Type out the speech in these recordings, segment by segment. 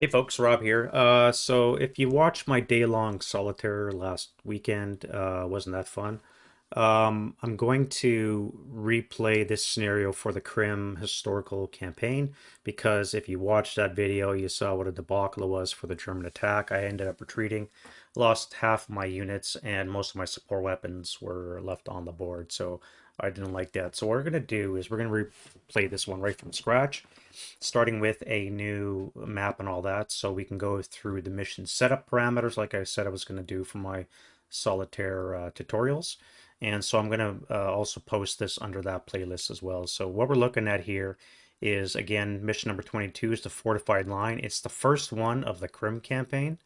Hey folks, Rob here. So if you watched my day-long solitaire last weekend, wasn't that fun? I'm going to replay this scenario for the Crim Historical Campaign because if you watched that video, you saw what a debacle it was for the German attack. I ended up retreating, lost half my units, and most of my support weapons were left on the board, so I didn't like that. So what we're going to do is we're going to replay this one right from scratch, starting with a new map and all that, so we can go through the mission setup parameters like I said I was going to do for my solitaire tutorials. And so I'm going to also post this under that playlist as well. So what we're looking at here is, again, mission number 22 is the fortified line. It's the first one of the Krim campaign,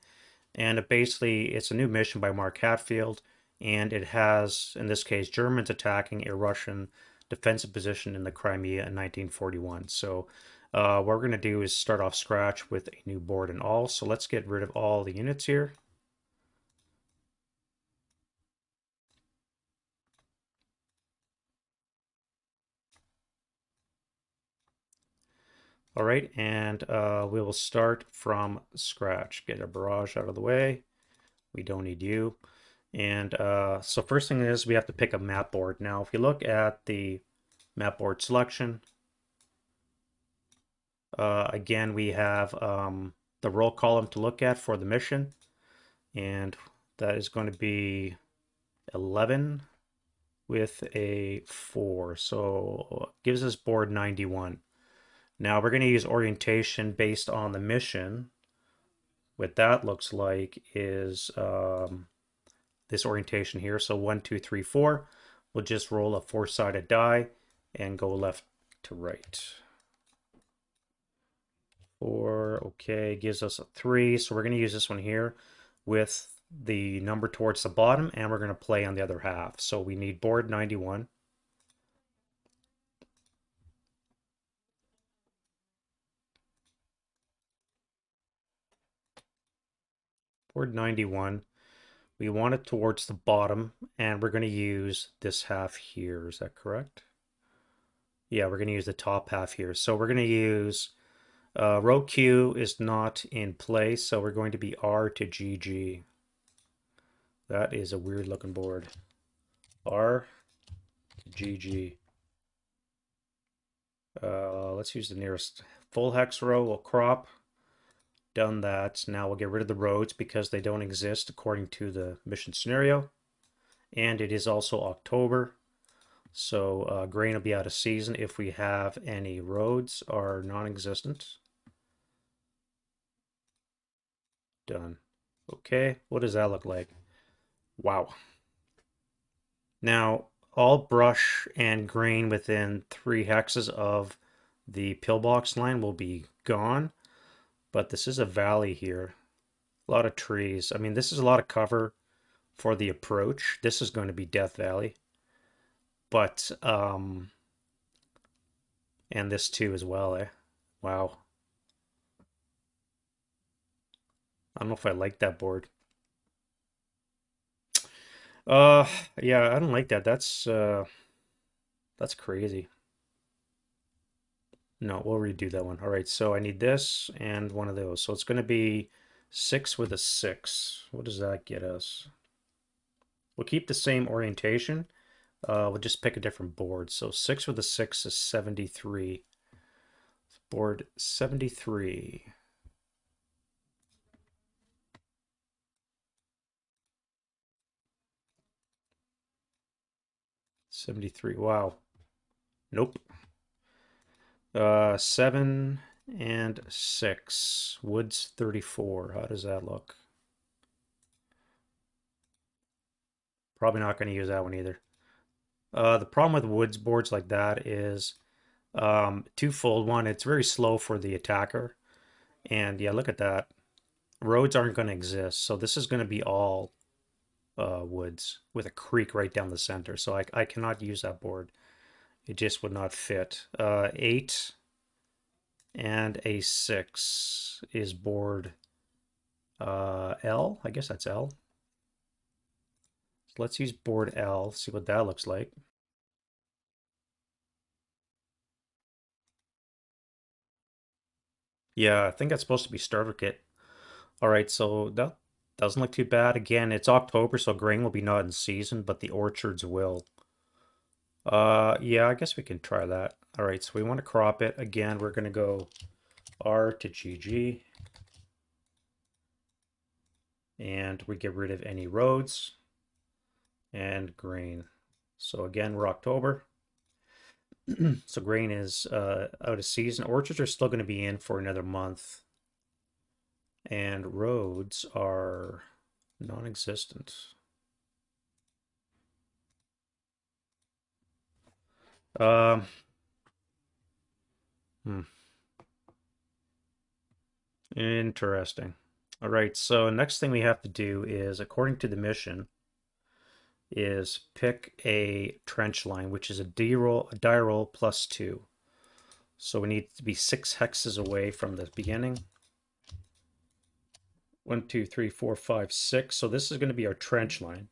and it's a new mission by Mark Hatfield, and it has, in this case, Germans attacking a Russian defensive position in the Crimea in 1941. So what we're going to do is start off scratch with a new board and all. So let's get rid of all the units here. All right, and we will start from scratch. Get a barrage out of the way. We don't need you. And so first thing is we have to pick a map board. Now, if you look at the map board selection, again, we have the roll column to look at for the mission, and that is going to be 11 with a 4. So gives us board 91. Now we're going to use orientation based on the mission. What that looks like is this orientation here. So 1, 2, 3, 4. We'll just roll a 4-sided die and go left to right. 4, okay, gives us a 3. So we're going to use this one here with the number towards the bottom, and we're going to play on the other half. So we need board 91. Board 91. We want it towards the bottom, and we're going to use this half here. Is that correct? Yeah, we're going to use the top half here. So we're going to use row Q is not in place, so we're going to be R to GG. That is a weird looking board. R to GG. Let's use the nearest full hex row. We'll crop. Done that. Now we'll get rid of the roads because they don't exist according to the mission scenario. And it is also October. So grain will be out of season if we have any roads are non-existent. Done. Okay, what does that look like? Wow. Now, all brush and grain within 3 hexes of the pillbox line will be gone, but this is a valley here. A lot of trees. I mean, this is a lot of cover for the approach. This is going to be Death Valley. But, and this too as well, eh? Wow. I don't know if I like that board. Uh, yeah, I don't like that. That's crazy. No, we'll redo that one. All right, so I need this and one of those. So it's going to be 6 with a 6. What does that get us? We'll keep the same orientation. We'll just pick a different board. So 6 with a 6 is 73. Board 73. 73. Wow. Nope. 7 and 6. Woods 34. How does that look? Probably not going to use that one either. The problem with woods boards like that is twofold. One, it's very slow for the attacker. And yeah, look at that. Roads aren't going to exist. So this is going to be all woods with a creek right down the center. So I cannot use that board. It just would not fit. 8 and a 6 is board L. I guess that's L. So let's use board L, see what that looks like. Yeah, I think that's supposed to be starter kit. All right, so that doesn't look too bad. Again, it's October, so grain will be not in season, but the orchards will. Yeah, I guess we can try that. All right, so we want to crop it. Again, we're going to go R to GG, and we get rid of any roads and grain. So again, we're October. So grain is out of season. Orchards are still going to be in for another month, and roads are non-existent. Um, hmm, Interesting. All right, so next thing we have to do is, according to the mission, is pick a trench line, which is a die roll +2. So we need to be 6 hexes away from the beginning. 1, 2, 3, 4, 5, 6. So this is going to be our trench line,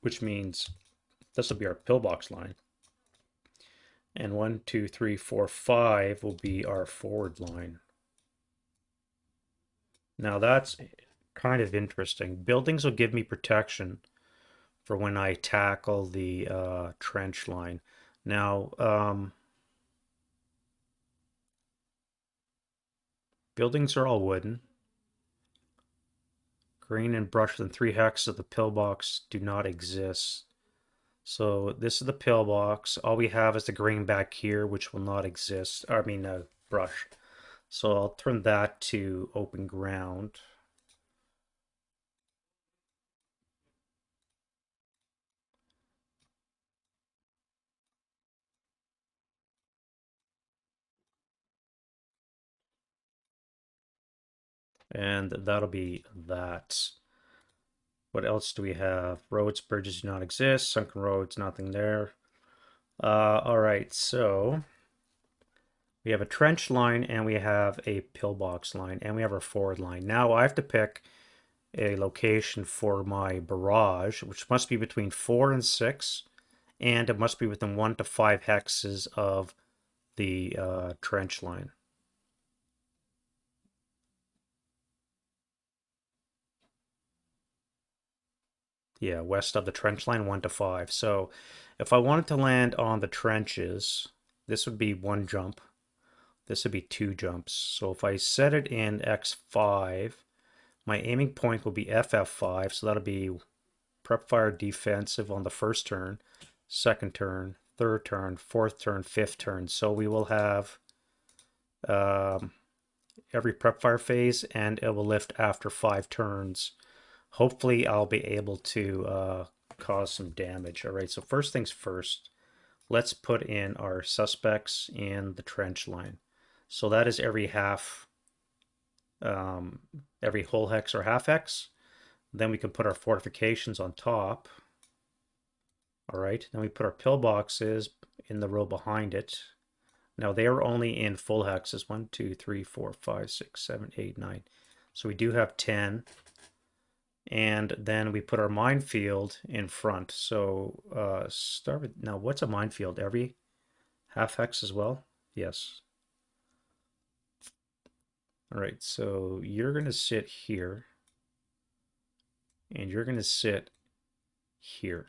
which means this will be our pillbox line. And 1, 2, 3, 4, 5 will be our forward line. Now that's kind of interesting. Buildings will give me protection for when I tackle the trench line. Now, buildings are all wooden. Green and brush within 3 hexes of the pillbox do not exist. So this is the pillbox. All we have is the green back here, which will not exist. I mean, brush. So I'll turn that to open ground. And that'll be that. What else do we have? Roads, bridges do not exist. Sunken roads, nothing there. All right, so we have a trench line and we have a pillbox line and we have our forward line. Now I have to pick a location for my barrage, which must be between 4 and 6, and it must be within 1 to 5 hexes of the trench line. Yeah, west of the trench line, 1 to 5. So if I wanted to land on the trenches, this would be 1 jump. This would be 2 jumps. So if I set it in X5, my aiming point will be FF5. So that'll be prep fire defensive on the first turn, second turn, third turn, fourth turn, fifth turn. So we will have um, every prep fire phase, and it will lift after 5 turns. Hopefully, I'll be able to cause some damage. All right, so first things first, let's put in our suspects in the trench line. So that is every half, every whole hex or half hex. Then we can put our fortifications on top. All right, then we put our pillboxes in the row behind it. Now they are only in full hexes. 1, 2, 3, 4, 5, 6, 7, 8, 9. So we do have 10. And then we put our minefield in front. So start with, now what's a minefield? Every half hex as well? Yes. All right, so you're going to sit here. And you're going to sit here.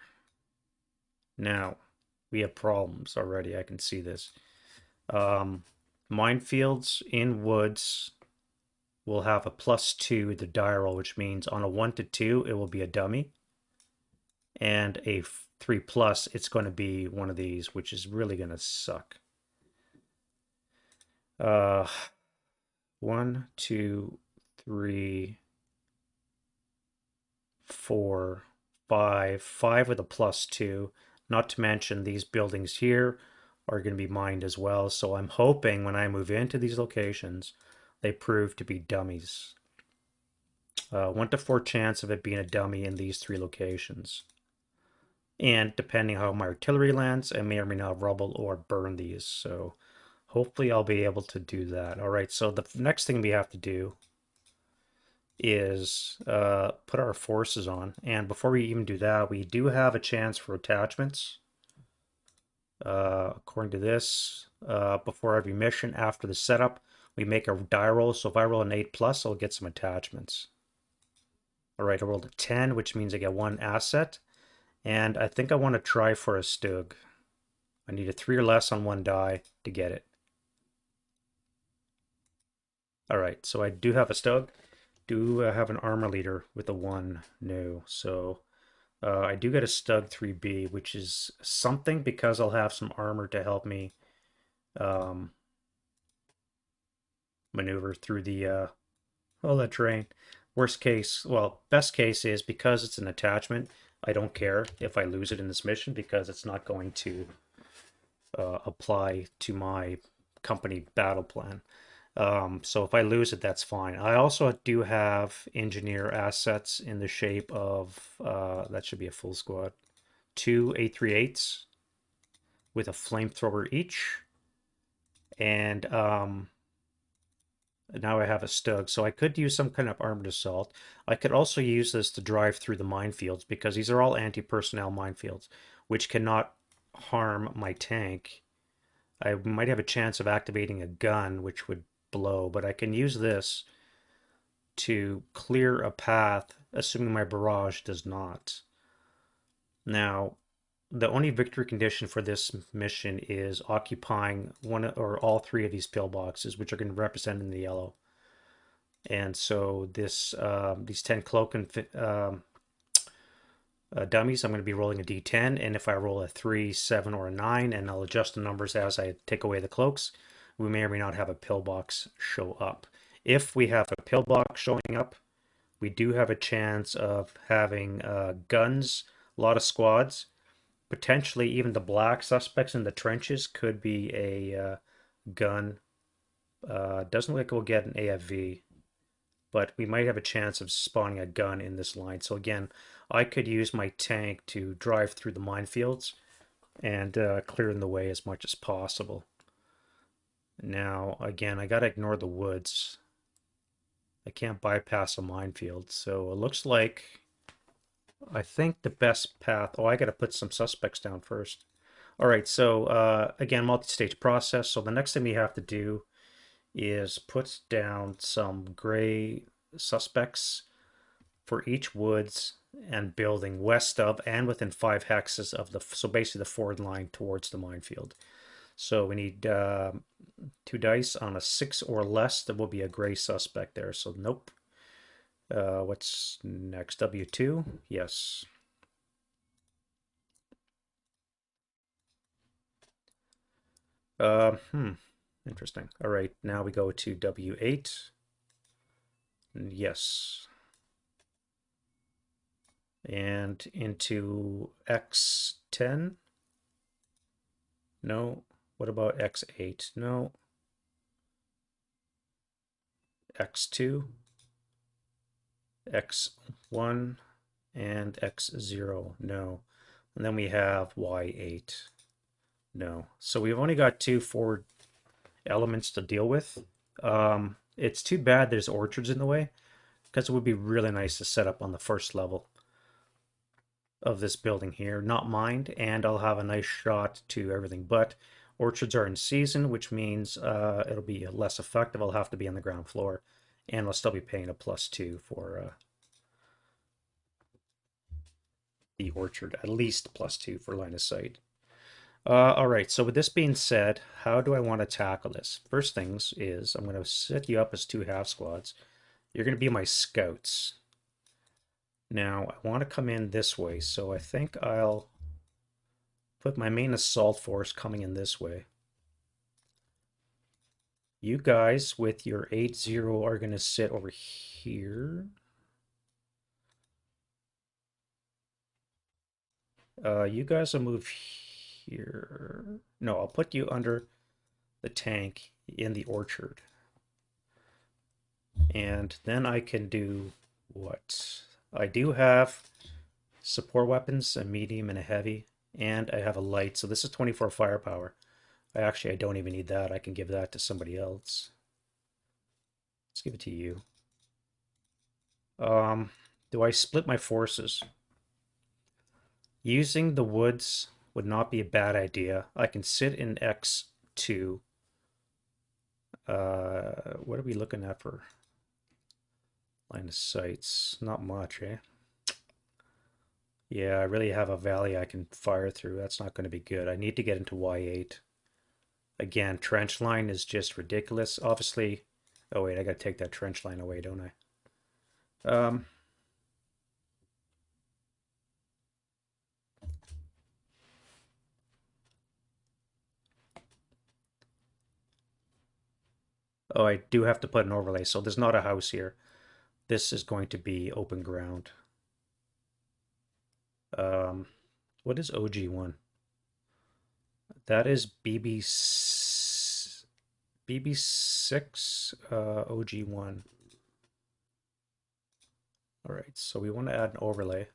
Now, we have problems already. I can see this. Minefields in woods will have a +2 the die roll, which means on a 1 to 2 it will be a dummy, and a 3 plus it's going to be one of these, which is really going to suck. 1, 2, 3, 4, 5, 5 with a +2. Not to mention these buildings here are going to be mined as well. So I'm hoping when I move into these locations, they prove to be dummies. 1 to 4 chance of it being a dummy in these 3 locations. And depending how my artillery lands, I may or may not rubble or burn these. So hopefully I'll be able to do that. All right, so the next thing we have to do is put our forces on. And before we even do that, we do have a chance for attachments. According to this, before every mission after the setup, we make a die roll. So if I roll an 8 plus, I'll get some attachments. All right, I rolled a 10, which means I get one asset. And I think I want to try for a Stug. I need a 3 or less on one die to get it. All right, so I do have a Stug. Do have an armor leader with a 1? No. So I do get a Stug 3B, which is something because I'll have some armor to help me maneuver through the all that terrain. Worst case, well, best case is because it's an attachment, I don't care if I lose it in this mission because it's not going to apply to my company battle plan. So if I lose it, that's fine. I also do have engineer assets in the shape of, that should be a full squad, 2 A38s with a flamethrower each. And now I have a Stug, so I could use some kind of armored assault. I could also use this to drive through the minefields because these are all anti-personnel minefields, which cannot harm my tank. I might have a chance of activating a gun, which would blow, but I can use this to clear a path, assuming my barrage does not. Now, the only victory condition for this mission is occupying one or all 3 of these pillboxes, which are going to represent in the yellow. And so this these 10 cloak and dummies, I'm going to be rolling a d10, and if I roll a 3, 7, or a 9, and I'll adjust the numbers as I take away the cloaks, we may or may not have a pillbox show up. If we have a pillbox showing up, we do have a chance of having guns, a lot of squads, potentially even the black suspects in the trenches could be a gun. Doesn't look like we'll get an AFV, but we might have a chance of spawning a gun in this line. So again, I could use my tank to drive through the minefields and clear the way as much as possible. Now, again, I gotta ignore the woods. I can't bypass a minefield, so it looks like I think the best path. Oh, I gotta put some suspects down first. All right, so again, multi-stage process. So the next thing we have to do is put down some gray suspects for each woods and building west of and within 5 hexes of the, so basically the forward line towards the minefield. So we need 2 dice on a 6 or less. There will be a gray suspect there. So nope. What's next? W2? Yes. Interesting. All right, now we go to W8. Yes. And into X10? No. What about X8? No. X2? X1 and X0? No. And then we have Y8. No. So we've only got 2 forward elements to deal with. It's too bad there's orchards in the way, because it would be really nice to set up on the first level of this building here, not mined, and I'll have a nice shot to everything. But orchards are in season, which means it'll be less effective. I'll have to be on the ground floor, and I'll still be paying a +2 for the orchard, at least +2 for line of sight. All right, so with this being said, how do I want to tackle this? First things is I'm going to set you up as 2 half squads. You're going to be my scouts. Now, I want to come in this way, so I think I'll put my main assault force coming in this way. You guys with your 8-0 are going to sit over here. You guys will move here. No, I'll put you under the tank in the orchard. And then I can do what? I do have support weapons, a medium and a heavy, and I have a light. So this is 24 firepower. I don't even need that. I can give that to somebody else. Let's give it to you. Do I split my forces? Using the woods would not be a bad idea. I can sit in X2 What are we looking at for line of sights? Not much, eh? Yeah, I really have a valley I can fire through. That's not going to be good. I need to get into Y8. Again, trench line is just ridiculous. Obviously, oh wait, I got to take that trench line away, don't I? Oh, I do have to put an overlay, so there's not a house here. This is going to be open ground. Um, what is OG1? That is BB6 OG1. All right, so we want to add an overlay.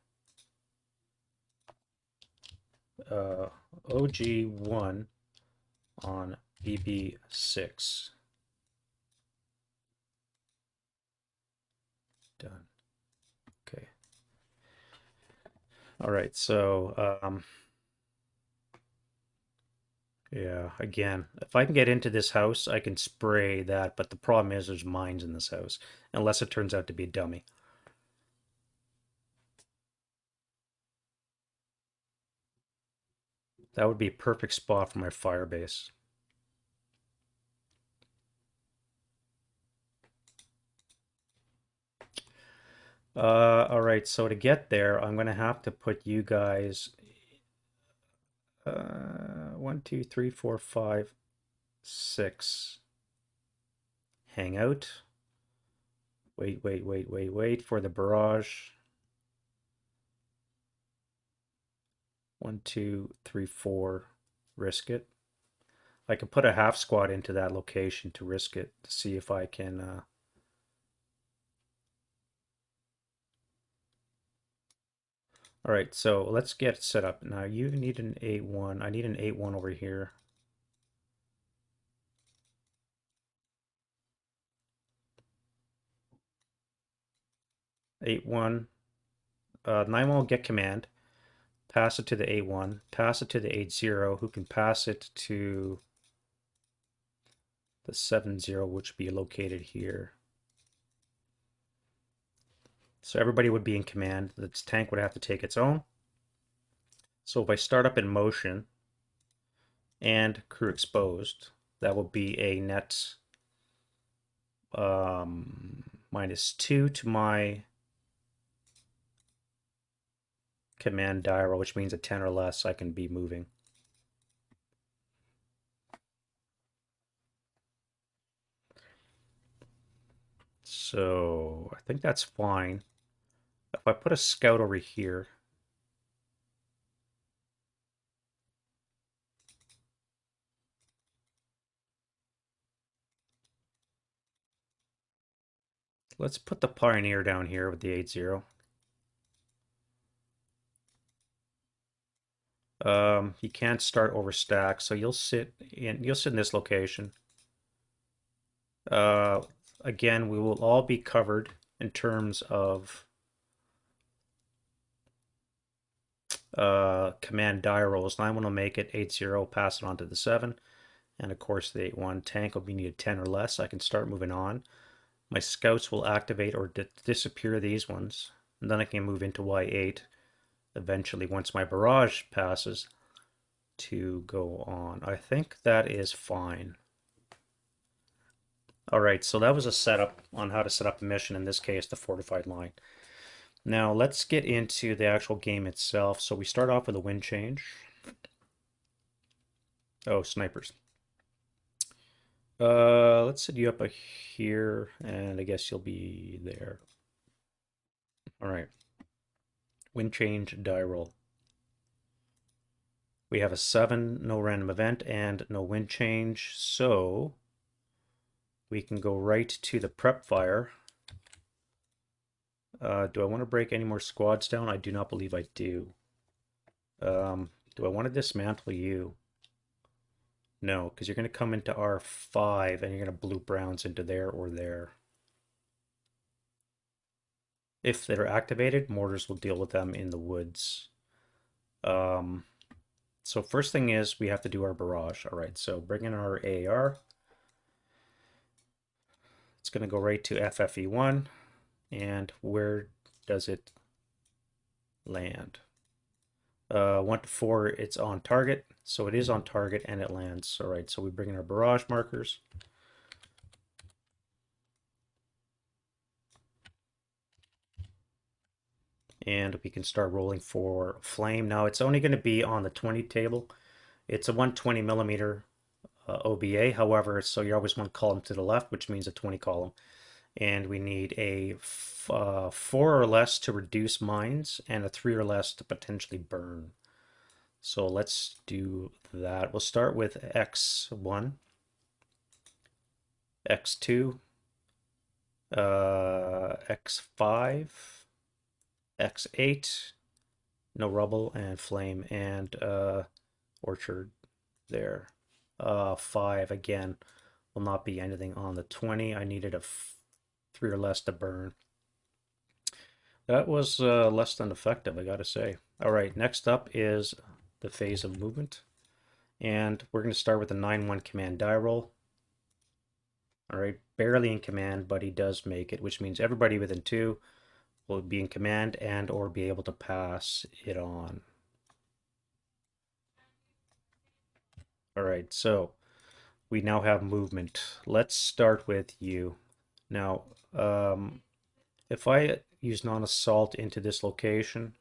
OG1 on BB6. Done. Okay. All right, so yeah, again, if I can get into this house, I can spray that, but the problem is there's mines in this house, unless it turns out to be a dummy. That would be a perfect spot for my fire base. All right, so to get there, I'm gonna have to put you guys 1, 2, 3, 4, 5, 6. Hang out. Wait for the barrage. 1, 2, 3, 4. Risk it. I could put a half squad into that location to risk it to see if I can. All right, so let's get set up. Now you need an 8-1. I need an 8-1 over here. Eight one. 9-1 will get command. Pass it to the 8-1. Pass it to the 8-0, who can pass it to the 7-0, which would be located here. So everybody would be in command. This tank would have to take its own. So if I start up in motion and crew exposed, that will be a net -2 to my command dial, which means at 10 or less I can be moving. So I think that's fine. If I put a scout over here, let's put the Pioneer down here with the 8-0. You can't start overstack, so you'll sit in this location. Again, we will all be covered in terms of command die rolls. 9-1 will make it, 8-0, pass it on to the 7. And of course the 8-1 tank will be needed 10 or less. I can start moving on. My scouts will activate or disappear these ones. And then I can move into Y8 eventually once my barrage passes to go on. I think that is fine. All right, so that was a setup on how to set up a mission, in this case, the fortified line. Now let's get into the actual game itself. So we start off with a wind change. Oh, snipers. Let's set you up here, and I guess you'll be there. All right. Wind change, die roll. We have a 7, no random event, and no wind change, so we can go right to the prep fire. Do I want to break any more squads down? I do not believe I do. Do I want to dismantle you? No, because you're going to come into R5 and you're going to bloop rounds into there or there. If they're activated, mortars will deal with them in the woods. So first thing is we have to do our barrage. All right, so bring in our AAR. It's going to go right to FFE1. And where does it land? 1 to 4, it's on target. So it is on target and it lands. All right, so we bring in our barrage markers. And we can start rolling for flame. Now it's only going to be on the 20 table. It's a 120 millimeter OBA. However, so you always one column to the left, which means a 20 column. And we need a 4 or less to reduce mines and a 3 or less to potentially burn. So let's do that. We'll start with X1, X2, X5, X8, no rubble, and flame, and orchard there. 5 again will not be anything on the 20. I needed a 3 or less to burn. That was less than effective, I gotta say. All right, next up is the phase of movement. And we're going to start with a 9-1 command die roll. All right, barely in command, but he does make it, which means everybody within 2 will be in command and or be able to pass it on. All right, so we now have movement. Let's start with you. Now, if I use non-assault into this location,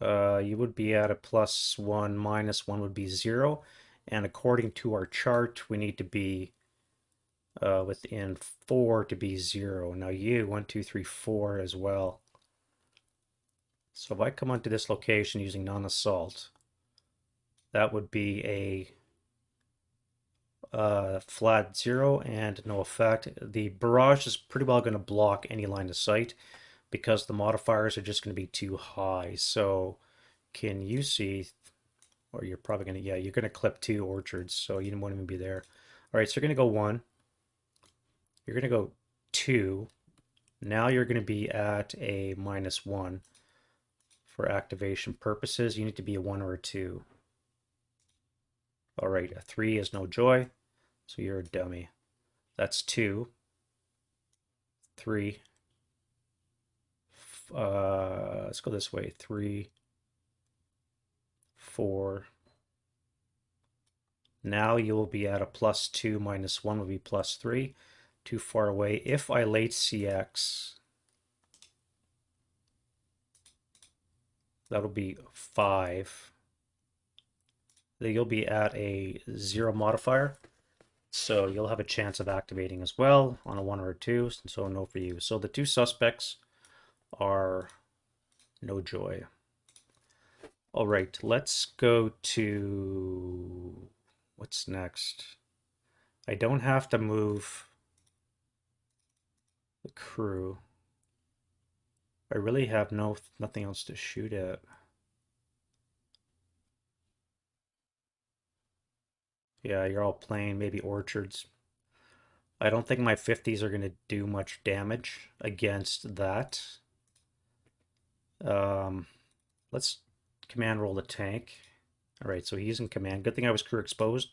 you would be at a +1, -1 would be 0. And according to our chart, we need to be within 4 to be 0. Now you, 1, 2, 3, 4 as well. So if I come onto this location using non-assault, that would be a flat 0 and no effect. The barrage is pretty well going to block any line of sight because the modifiers are just going to be too high. So can you see, or you're probably going to, yeah, you're going to clip 2 orchards, so you won't even be there. All right, so you're going to go 1. You're going to go 2. Now you're going to be at a -1. For activation purposes, you need to be a 1 or a 2. All right, a 3 is no joy, so you're a dummy. That's 2, 3. Let's go this way. 3, 4. Now you will be at a +2, -1 will be +3. Too far away. If I late CX, that'll be 5. Then you'll be at a 0 modifier. So you'll have a chance of activating as well on a 1 or a 2, so no for you. So the 2 suspects are no joy. All right, let's go to what's next. I don't have to move the crew. I really have nothing else to shoot at. Yeah, you're all playing maybe orchards. I don't think my 50s are going to do much damage against that. Let's command roll the tank. All right, so he's in command. Good thing I was crew exposed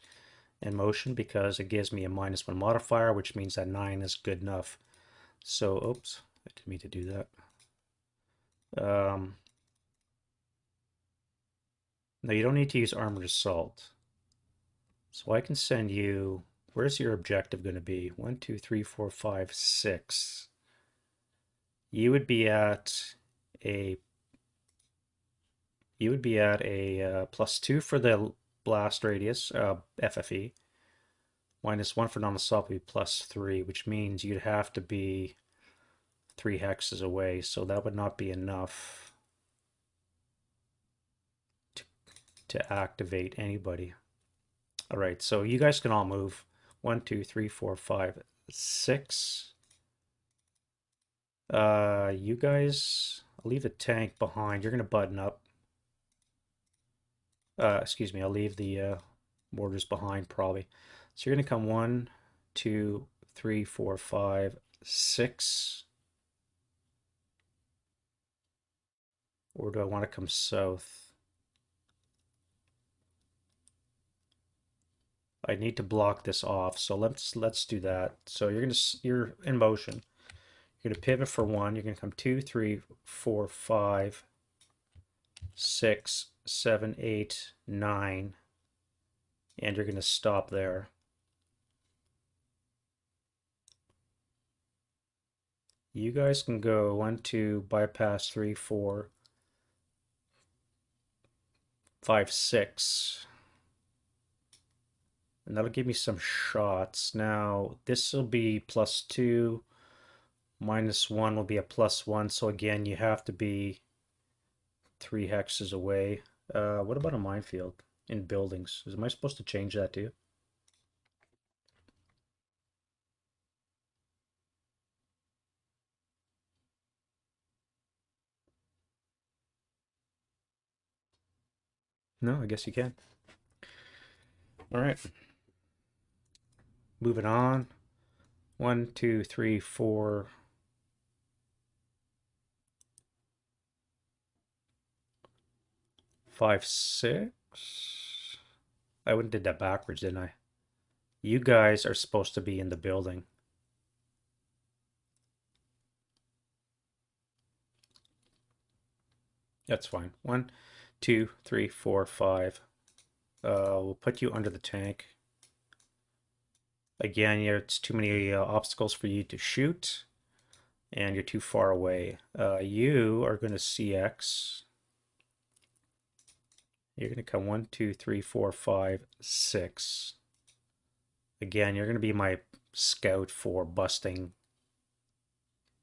in motion because it gives me a -1 modifier, which means that 9 is good enough. So, oops, I didn't mean to do that. No, you don't need to use armored assault. So I can send you, where's your objective going to be? 1, 2, 3, 4, 5, 6. You would be at a +2 for the blast radius, FFE. -1 for non-assault would be +3, which means you'd have to be 3 hexes away, so that would not be enough to activate anybody. All right, so you guys can all move. 1, 2, 3, 4, 5, 6. You guys, I'll leave the tank behind. You're gonna button up. Excuse me, I'll leave the mortars behind probably. So you're gonna come 1, 2, 3, 4, 5, 6. Or do I want to come south? I need to block this off, so let's do that. So you're in motion. You're gonna pivot for 1. You're gonna come 2, 3, 4, 5, 6, 7, 8, 9, and you're gonna stop there. You guys can go 1, 2, bypass 3, 4, 5, 6. And that'll give me some shots. Now, this will be +2, -1 will be a +1. So again, you have to be 3 hexes away. What about a minefield in buildings? Am I supposed to change that too? No, I guess you can. All right. Moving on. 1, 2, 3, 4. 5, 6. I went and did that backwards, didn't I? You guys are supposed to be in the building. That's fine. 1, 2, 3, 4, 5. We'll put you under the tank. Again, it's too many obstacles for you to shoot, and you're too far away. You are going to CX. You're going to come 1, 2, 3, 4, 5, 6. Again, you're going to be my scout for busting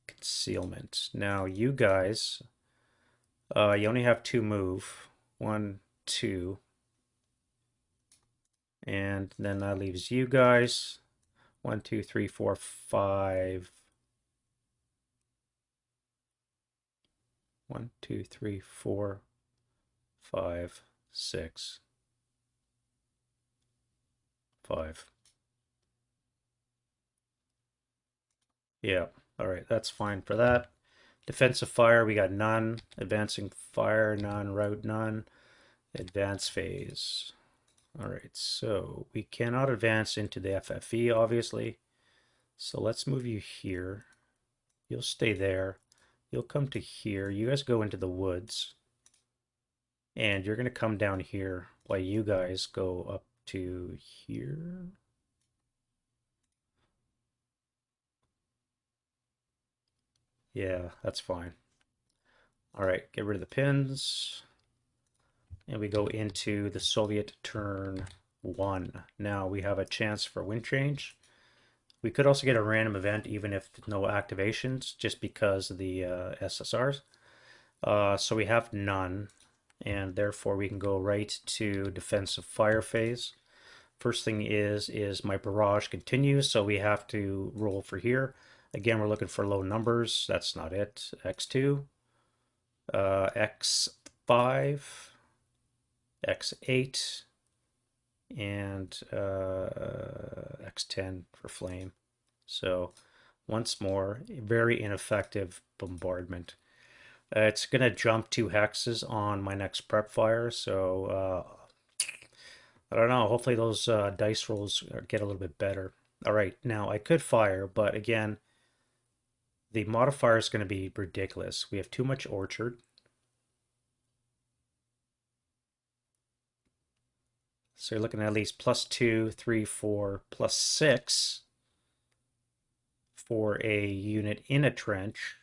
concealment. Now, you guys, you only have 2 move. 1, 2. And then that leaves you guys. 1, 2, 3, 4, 5. 1, 2, 3, 4, 5, 6, 5. Yeah, all right, that's fine for that. Defensive fire, we got none. Advancing fire, none. Route, none. Advance phase. All right, so we cannot advance into the FFE, obviously. So let's move you here. You'll stay there. You'll come to here. You guys go into the woods. And you're going to come down here while you guys go up to here. Yeah, that's fine. All right, get rid of the pins. And we go into the Soviet turn 1. Now we have a chance for wind change. We could also get a random event even if no activations, just because of the SSRs. So we have none, and therefore we can go right to defensive fire phase. First thing is my barrage continues, so we have to roll for here. Again, we're looking for low numbers. That's not it. X2, X5, X8, and X10 for flame. So once more, very ineffective bombardment. It's going to jump 2 hexes on my next prep fire, so I don't know. Hopefully those dice rolls get a little bit better. All right, now I could fire, but again, the modifier is going to be ridiculous. We have too much orchard. So you're looking at least +2, 3, 4, +6 for a unit in a trench,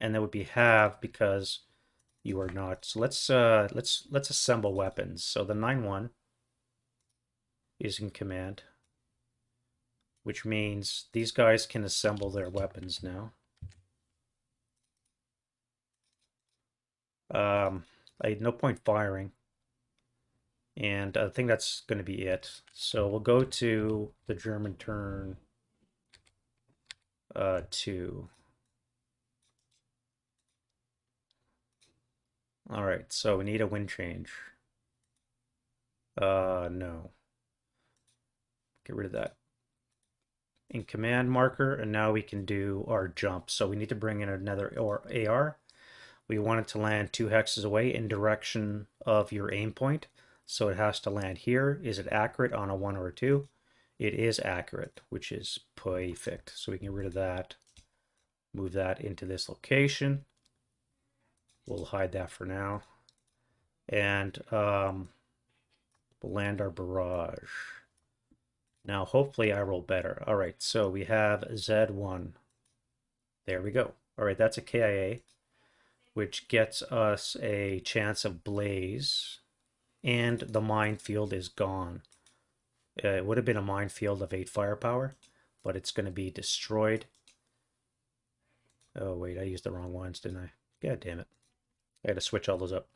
and that would be half because you are not. So let's assemble weapons. So the 9-1 is in command, which means these guys can assemble their weapons now. I had no point firing. And I think that's going to be it. So we'll go to the German turn 2. All right, so we need a wind change. No. Get rid of that. In command marker, and now we can do our jump. So we need to bring in another AR. We want it to land 2 hexes away in direction of your aim point. So it has to land here. Is it accurate on a 1 or a 2? it is accurate, which is perfect. So we can get rid of that, move that into this location. We'll hide that for now. And we'll land our barrage. Now, hopefully I roll better. All right, so we have Z1. There we go. All right, that's a KIA, which gets us a chance of blaze, and the minefield is gone. It would have been a minefield of 8 firepower, but it's going to be destroyed. Oh, wait, I used the wrong ones, didn't I? God damn it. I got to switch all those up.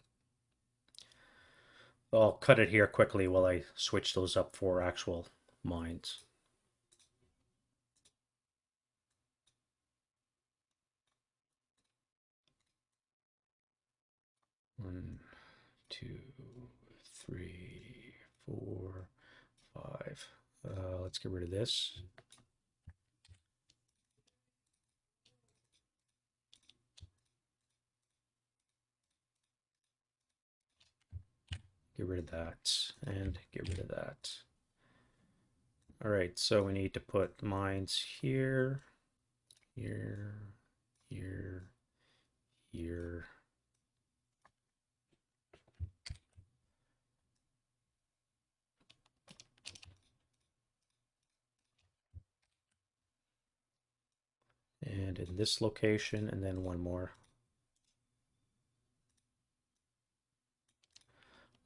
I'll cut it here quickly while I switch those up for actual mines. One, two, three, four, five. Let's get rid of this. Get rid of that and get rid of that. All right, so we need to put mines here, here, here, here. And in this location, and then one more.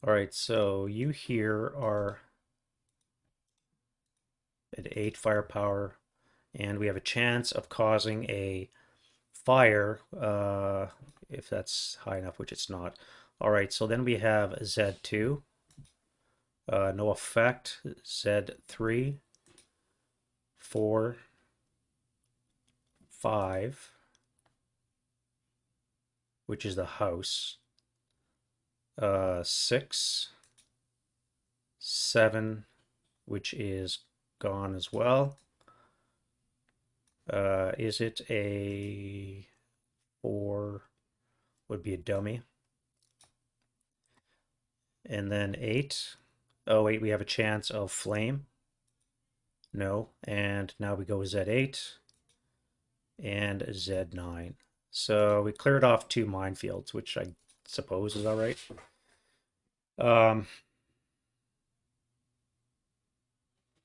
All right, so you here are at 8 firepower, and we have a chance of causing a fire if that's high enough, which it's not. All right, so then we have Z2, no effect, Z3, 4, 5, which is the house, 6, 7, which is gone as well. Is it a 4? Would be a dummy. And then 8. Oh, wait, we have a chance of flame. No. And now we go Z8 and Z9. So we cleared off 2 minefields, which I suppose is all right.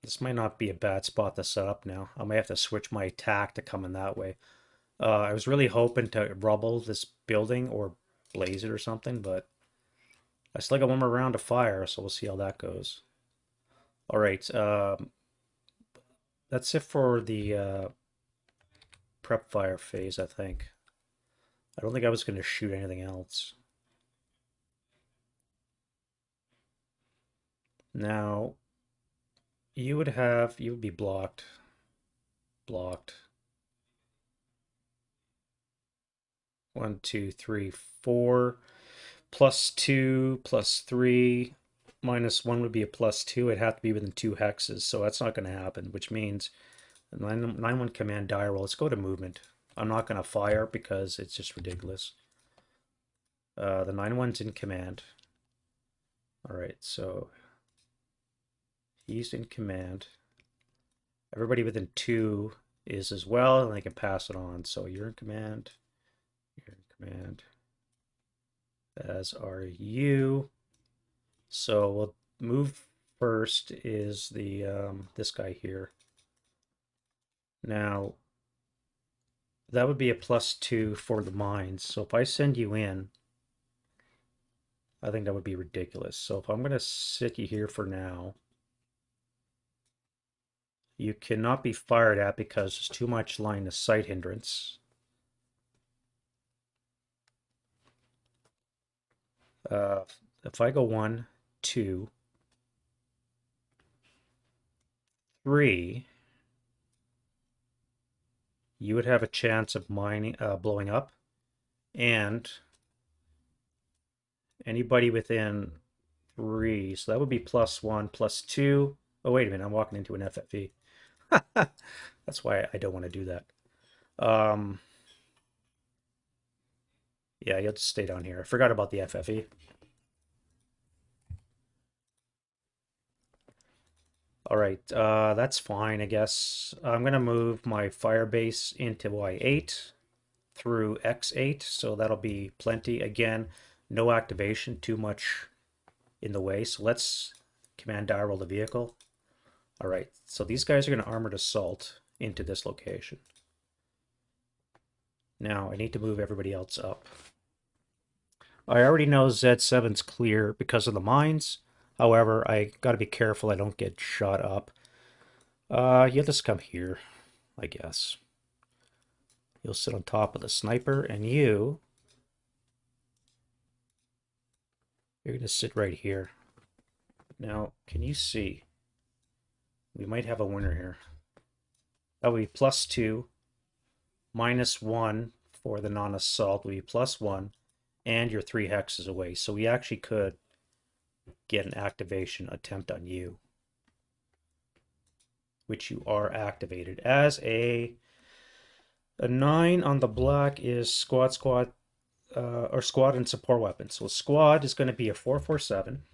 This might not be a bad spot to set up now. I might have to switch my attack to come in that way. I was really hoping to rubble this building or blaze it or something, but I still got one more round of fire, so we'll see how that goes. All right, that's it for the prep fire phase, I think. I don't think I was going to shoot anything else. Now, you would be blocked. Blocked. 1, 2, 3, 4. +2, +3, -1 would be a +2. It'd have to be within 2 hexes, so that's not going to happen, which means 9-1 command die roll. Let's go to movement. I'm not going to fire because it's just ridiculous. The 9-1's in command. All right, so he's in command. Everybody within 2 is as well, and they can pass it on. So you're in command. You're in command. As are you. So we'll move first is the this guy here. Now that would be a +2 for the mines. So if I send you in, I think that would be ridiculous. So if I'm going to sit you here for now, you cannot be fired at because there's too much line of sight hindrance. If I go 1, 2, 3, you would have a chance of mining, blowing up, and anybody within 3. So that would be +1, +2. Oh, wait a minute, I'm walking into an FFE. That's why I don't want to do that. Yeah, you'll just stay down here. I forgot about the FFE. All right, that's fine, I guess. I'm gonna move my fire base into Y8 through X8, so that'll be plenty. Again, no activation, too much in the way. So let's command die roll the vehicle. All right, so these guys are gonna armored assault into this location. Now I need to move everybody else up. I already know Z7's clear because of the mines. However, I gotta be careful I don't get shot up. You'll just come here, I guess. You'll sit on top of the sniper, and you're gonna sit right here. Now, can you see? We might have a winner here. That would be +2, -1 for the non-assault would be +1, and your 3 hexes away. So we actually could get an activation attempt on you, which you are activated as a 9 on the black is squad or squad and support weapons. So squad is going to be a 447.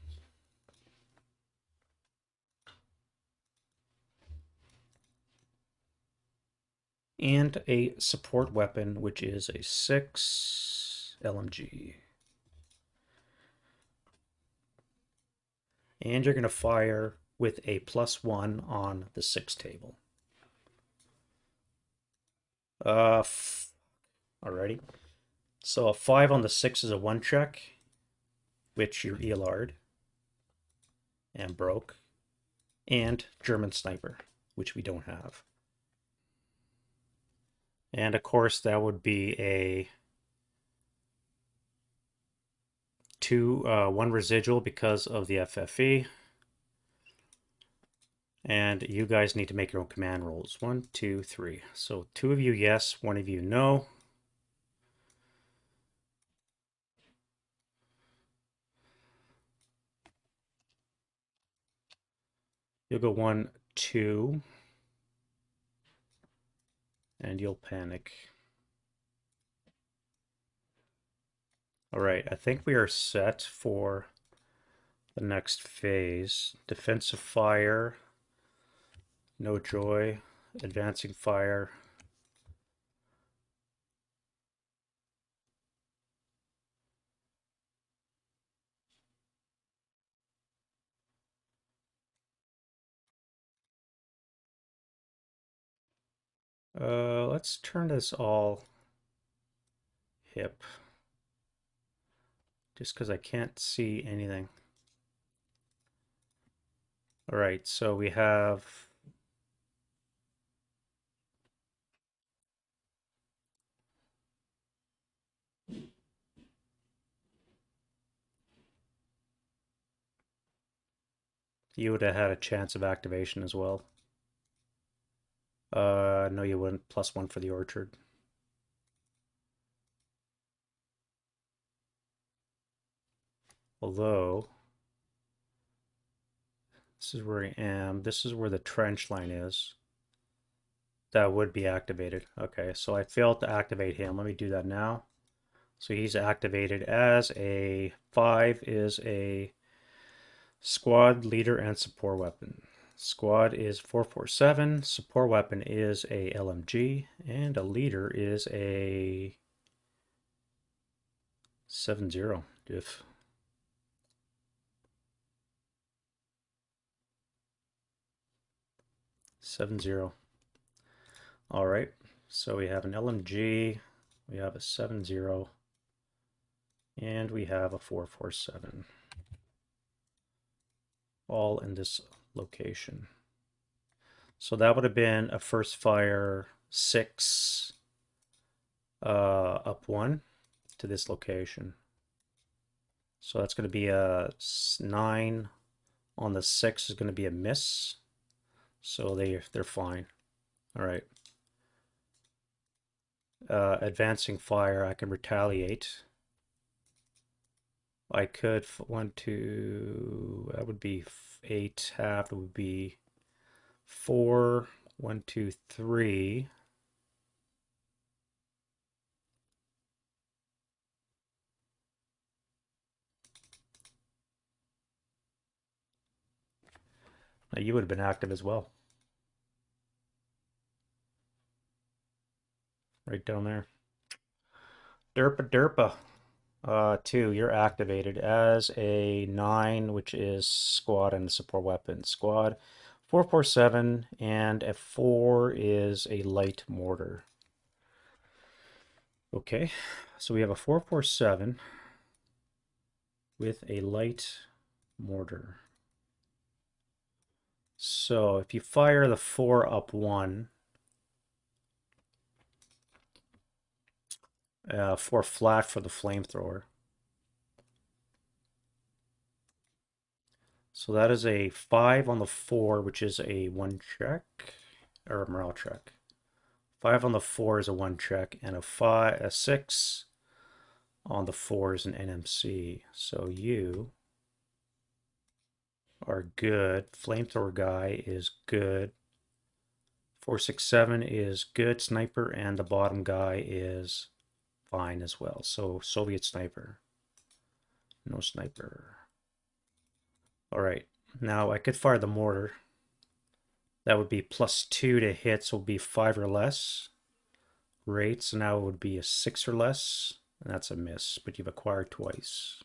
And a support weapon, which is a 6 LMG. And you're going to fire with a +1 on the 6 table. Alrighty. So a 5 on the 6 is a 1 check, which you're ELR'd and broke. And German sniper, which we don't have. And of course, that would be a 1 residual because of the FFE. And you guys need to make your own command rolls. 1, 2, 3. So 2 of you yes, 1 of you no. You'll go 1, 2. And you'll panic. All right, I think we are set for the next phase. Defensive fire. No joy. Advancing fire. Let's turn this all hip. Just because I can't see anything. All right, so we have you would have had a chance of activation as well. No, you wouldn't. +1 for the orchard. Although, this is where I am. This is where the trench line is. That would be activated. Okay, so I failed to activate him. Let me do that now. So he's activated as a 5 is a squad leader and support weapon. Squad is 447, support weapon is a LMG, and a leader is a 70 diff. Seven zero. All right, so we have an LMG, we have a 70, and we have a 447. All in this location. So that would have been a first fire 6 up 1 to this location. So that's going to be a 9 on the 6 is going to be a miss. So they're fine. All right. Advancing fire, I can retaliate. I could 1, 2. That would be 8 half. It would be 4. 1, 2, 3. You would have been active as well. Right down there. Derpa Derpa. 2, you're activated as a 9, which is squad and the support weapon. Squad 447, and a 4 is a light mortar. Okay, so we have a 447 with a light mortar. So if you fire the 4 up 1, 4 flat for the flamethrower. So that is a 5 on the 4, which is a 1 check, or a morale check. 5 on the 4 is a 1 check, and a 6 on the 4 is an NMC. So you are good. Flamethrower guy is good. 467 is good sniper, and the bottom guy is fine as well. So Soviet sniper. No sniper. All right. Now I could fire the mortar. That would be +2 to hit, so it would be 5 or less. Rate, so now it would be a 6 or less. And that's a miss, but you've acquired twice.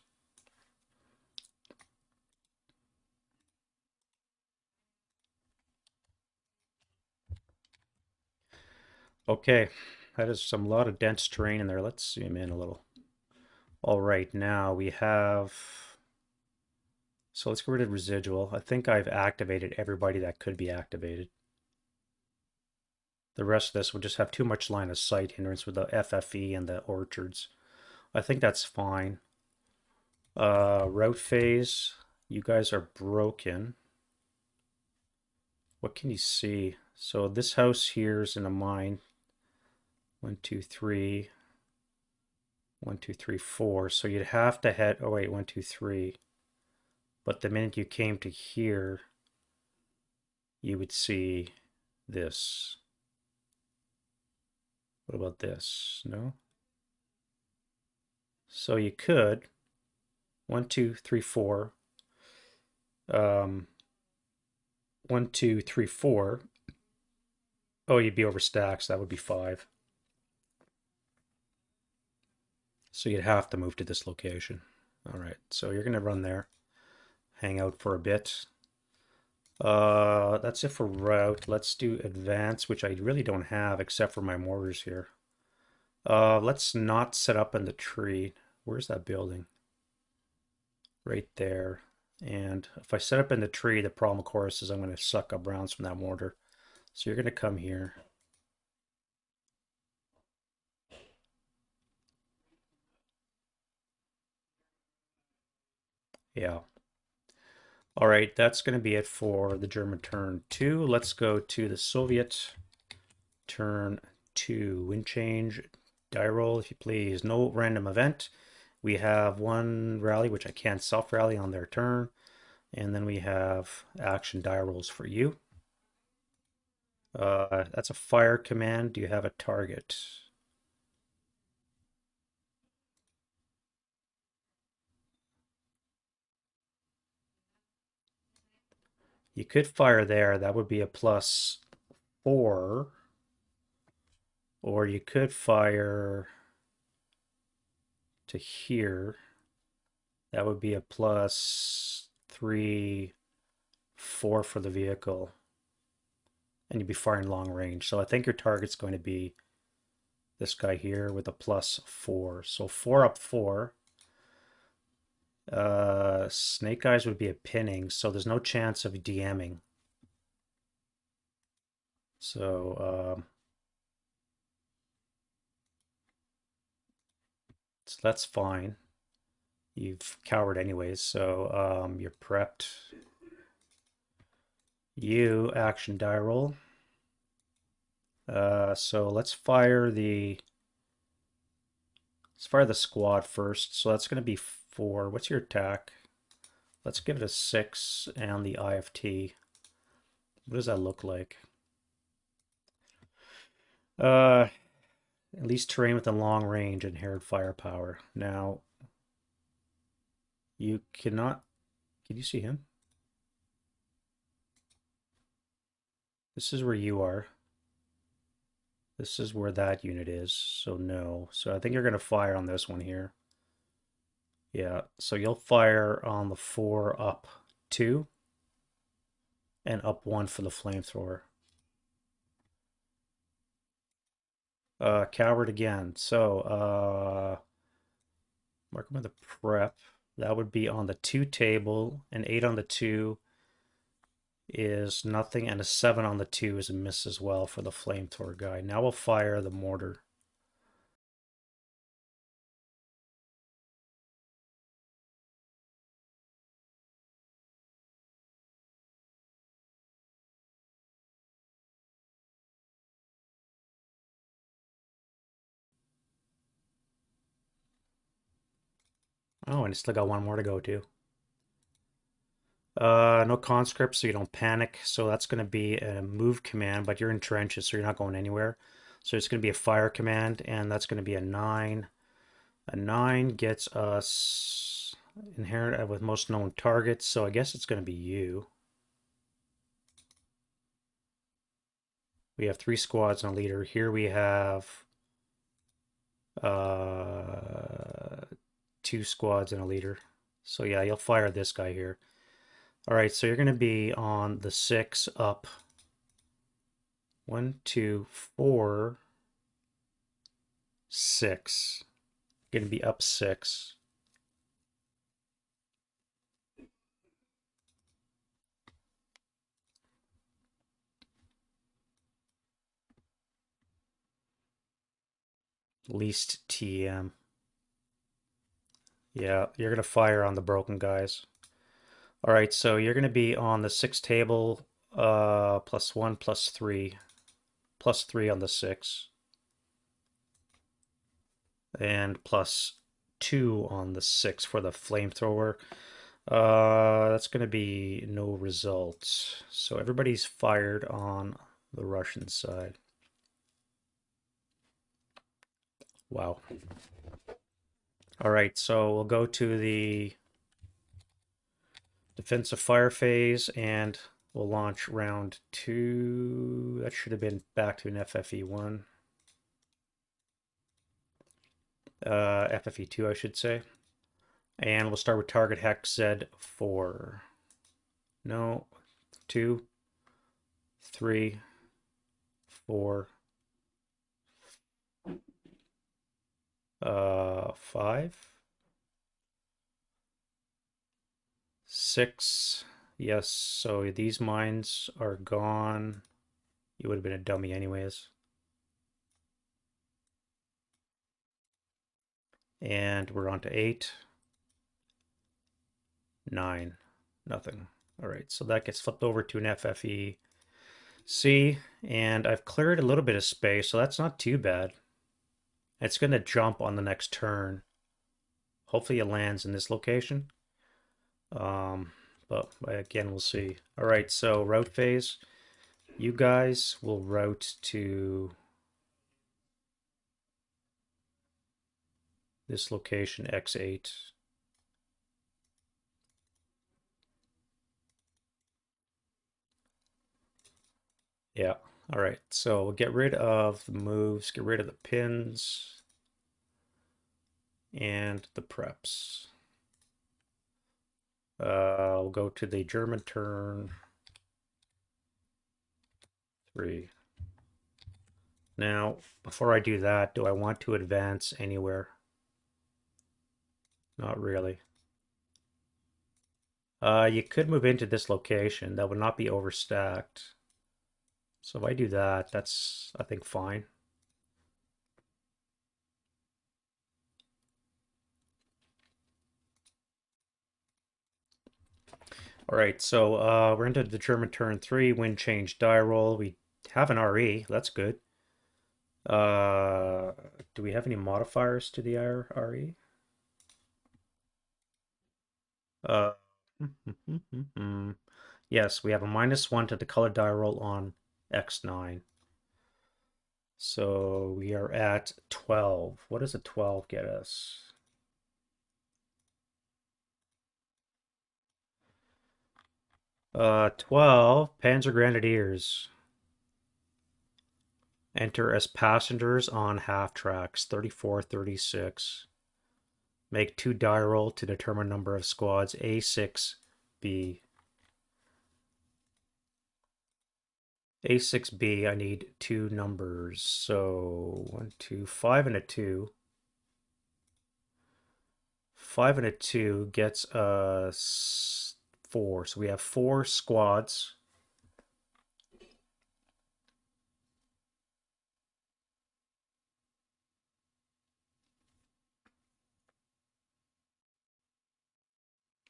Okay, that is some lot of dense terrain in there. Let's zoom in a little. All right, now we have... So let's get rid of residual. I think I've activated everybody that could be activated. The rest of this will just have too much line of sight hindrance with the FFE and the orchards. I think that's fine. Route phase, you guys are broken. What can you see? So this house here is in a mine. 1, 2, 3. 1, 2, 3, 4. So you'd have to head, oh wait, 1, 2, 3. But the minute you came to here, you would see this. What about this? No? So you could 1, 2, 3, 4. 1, 2, 3, 4. Oh, you'd be overstacked, so that would be 5. So you'd have to move to this location. All right, so you're going to run there, hang out for a bit. That's it for route. Let's do advance, which I really don't have except for my mortars here. Let's not set up in the tree. Where's that building? Right there. And if I set up in the tree, the problem, of course, is I'm going to suck up rounds from that mortar. So you're going to come here. Yeah. All right, that's going to be it for the German turn 2. Let's go to the Soviet turn 2. Wind change, die roll, if you please. No random event. We have 1 rally, which I can't self-rally on their turn. And then we have action die rolls for you. That's a fire command. Do you have a target? You could fire there. That would be a +4. Or you could fire to here. That would be a +3, 4 for the vehicle. And you'd be firing long range. So I think your target's going to be this guy here with a +4. So 4 up 4. Snake Eyes would be a pinning, so there's no chance of DMing. So, so that's fine. You've cowered anyways, so you're prepped. You action die roll. So let's fire the squad first. So that's going to be 4. What's your attack? Let's give it a 6 and the IFT. What does that look like? At least terrain with a long range, inherent firepower. Now, you cannot. Can you see him? This is where you are. This is where that unit is, so no. So I think you're going to fire on this one here. Yeah, so you'll fire on the 4 up 2 and up 1 for the flamethrower. Coward again. So, mark them with the prep. That would be on the 2 table. An 8 on the 2 is nothing, and a 7 on the 2 is a miss as well for the flamethrower guy. Now we'll fire the mortar. Oh, and it's still got one more to go to. No conscripts, so you don't panic. So that's going to be a move command, but you're in trenches, so you're not going anywhere. So it's going to be a fire command, and that's going to be a 9. A 9 gets us inherent with most known targets, so I guess it's going to be you. We have 3 squads and a leader. Here we have uh, 2 squads and a leader. So yeah, you'll fire this guy here. All right, so you're going to be on the 6 up. 1, 2, 4, 6. Going to be up 6. Least TM. Yeah, you're going to fire on the broken guys. All right, so you're going to be on the 6 table, +1, +3. +3 on the 6. And +2 on the 6 for the flamethrower. That's going to be no results. So everybody's fired on the Russian side. Wow. All right, so we'll go to the defensive fire phase and we'll launch round 2. That should have been back to an FFE1. FFE2, I should say. And we'll start with target hex Z4. No, 2, 3, 4, 5, 6. Yes, so these mines are gone. You would have been a dummy anyways. And we're on to 8, 9, nothing. All right, so that gets flipped over to an FFE C, and I've cleared a little bit of space, so that's not too bad. It's going to jump on the next turn. Hopefully it lands in this location. But again, we'll see. All right, so route phase. You guys will route to this location, X8. Yeah, all right. So we'll get rid of the moves, get rid of the pins, and the preps. We'll go to the German turn 3. Now, before I do that, do I want to advance anywhere? Not really. You could move into this location. That would not be overstacked. So if I do that, that's, I think, fine. All right, so we're into the German turn 3, wind change, die roll. We have an RE, that's good. Uh, do we have any modifiers to the RE? Uh, yes, we have a -1 to the color die roll on X9. So we are at 12. What does a 12 get us? 12 Panzer Grenadiers. Enter as passengers on half tracks 34, 36. Make 2 die roll to determine number of squads A6B. A6B, I need 2 numbers. So 1, 2, 5 and a 2. 5 and a 2 gets us 4. So we have 4 squads.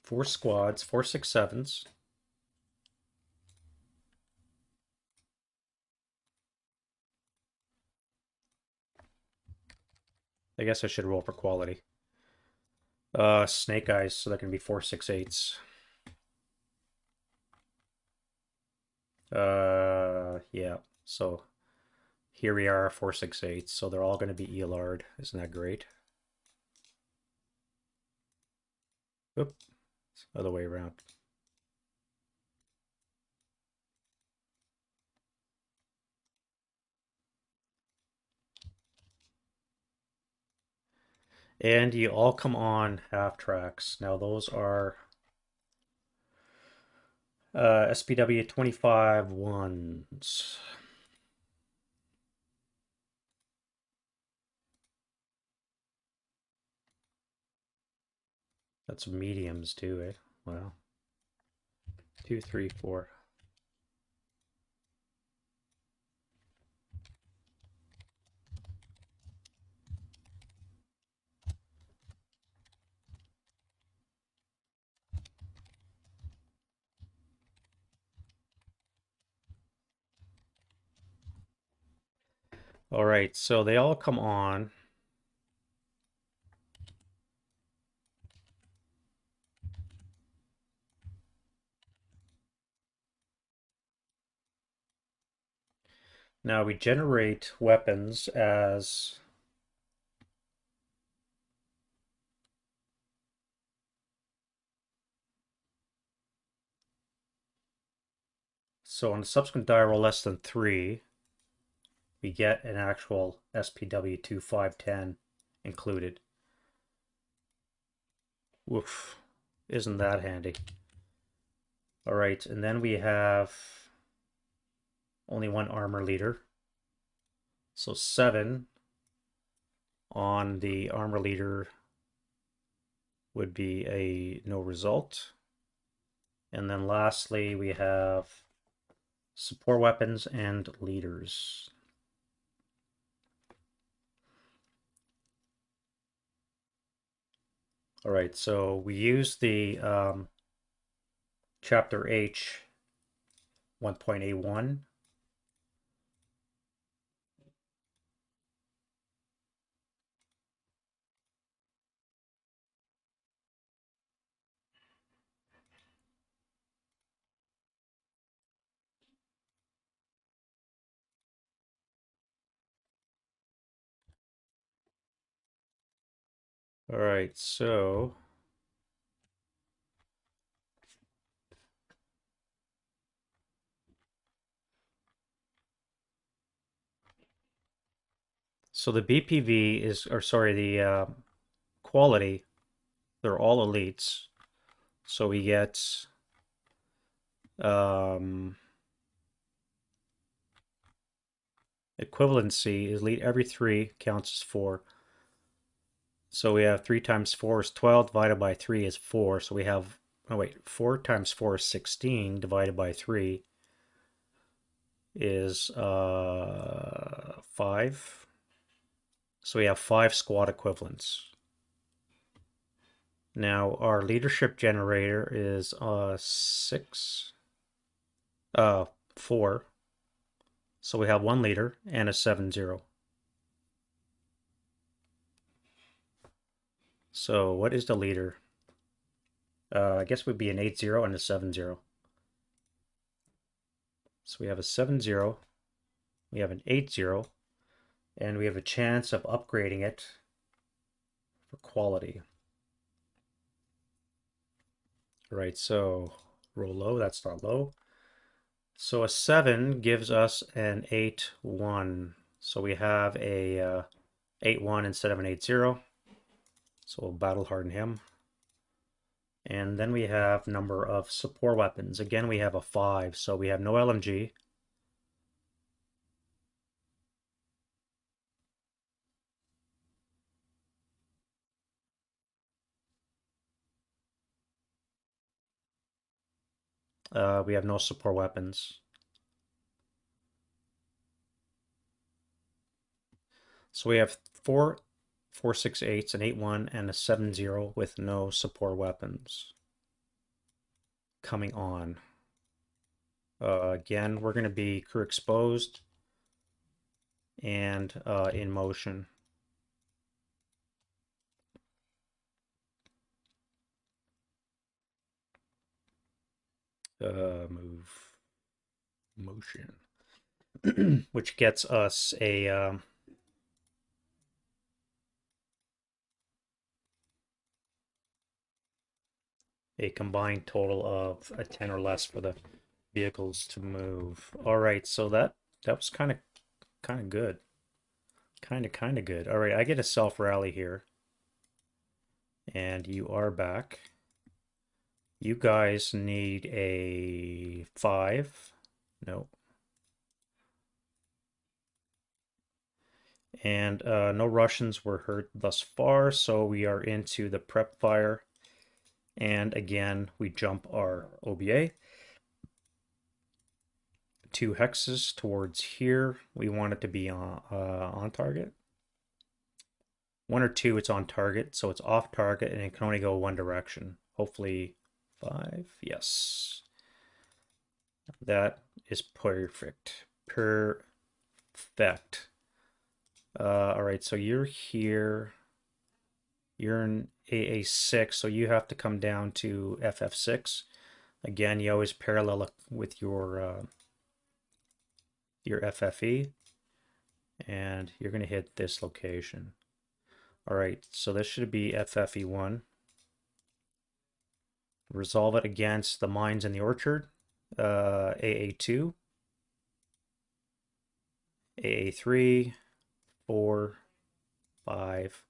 Four squads, 4, 6, 7s. I guess I should roll for quality. Snake eyes, so that can be 4, 6, 8s. Yeah. So here we are, 4, 6, 8. So they're all going to be Elard. Isn't that great? Oop. Other way around. And you all come on half tracks. Now those are SPW 25 ones. That's mediums too, eh? Wow. 2, 3, 4. All right, so they all come on. Now we generate weapons as so on a subsequent die roll less than 3, we get an actual SPW 2510 included. Woof. Isn't that handy? All right, and then we have only 1 armor leader. So 7 on the armor leader would be a no result. And then lastly, we have support weapons and leaders. All right, so we use the Chapter H 1.A1. All right, so the BPV is, or sorry, the quality, they're all elites. So we get equivalency is elite every 3 counts as 4. So we have 3 times 4 is 12 divided by 3 is 4. So we have, oh wait, 4 times 4 is 16 divided by 3 is 5. So we have 5 squad equivalents. Now our leadership generator is 4. So we have 1 leader and a 7-0. So what is the leader? I guess it would be an 8-0 and a 7-0. So we have a 7-0, we have an 8-0, and we have a chance of upgrading it for quality. All right, so roll low, that's not low. So a 7 gives us an 8-1. So we have a 8-1 instead of an 8-0. So we'll battle harden him. And then we have number of support weapons. Again, we have a 5, so we have no LMG. We have no support weapons. So we have 4.6.8s, an 8-1, and a 7-0 with no support weapons coming on. Again, we're going to be crew exposed and in motion. Move motion, which gets us a combined total of a 10 or less for the vehicles to move. All right, so that was kind of good. Kind of good. All right, I get a self rally here. And you are back. You guys need a 5. No. And no Russians were hurt thus far, so we are into the prep fire. And again, we jump our OBA. 2 hexes towards here. We want it to be on target. 1 or 2, it's on target, so it's off target, and it can only go one direction. Hopefully 5. Yes. That is perfect. Perfect. All right, so you're here. You're in AA6, so you have to come down to FF6. Again, you always parallel with your FFE, and you're going to hit this location. All right, so this should be FFE1. Resolve it against the mines in the orchard. AA2, AA3, 4, 5,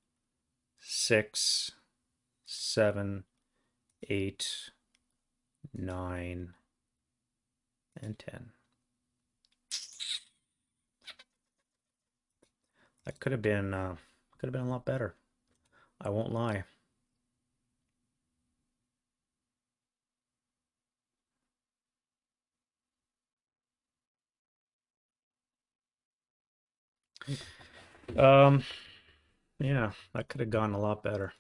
6, 7, 8, 9, and 10. That could have been a lot better. I won't lie. Yeah, that could have gone a lot better.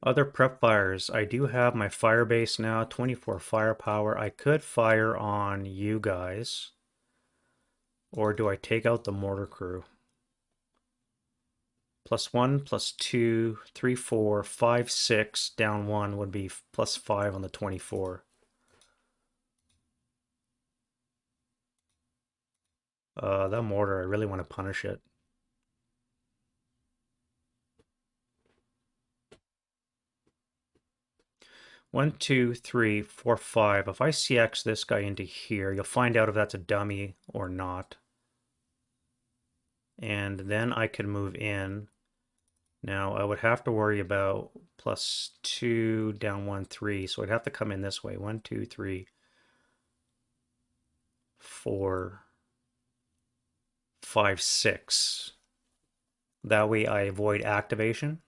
Other prep fires. I do have my fire base now, 24 firepower. I could fire on you guys. Or do I take out the mortar crew? +1, +2, 3, 4, 5, 6, down 1 would be +5 on the 24. That mortar, I really want to punish it. One, two, three, four, 5. If I CX this guy into here, you'll find out if that's a dummy or not. And then I could move in. Now I would have to worry about +2, down 1, 3. So I'd have to come in this way. 1, 2, 3, 4, 5, 6. That way I avoid activation.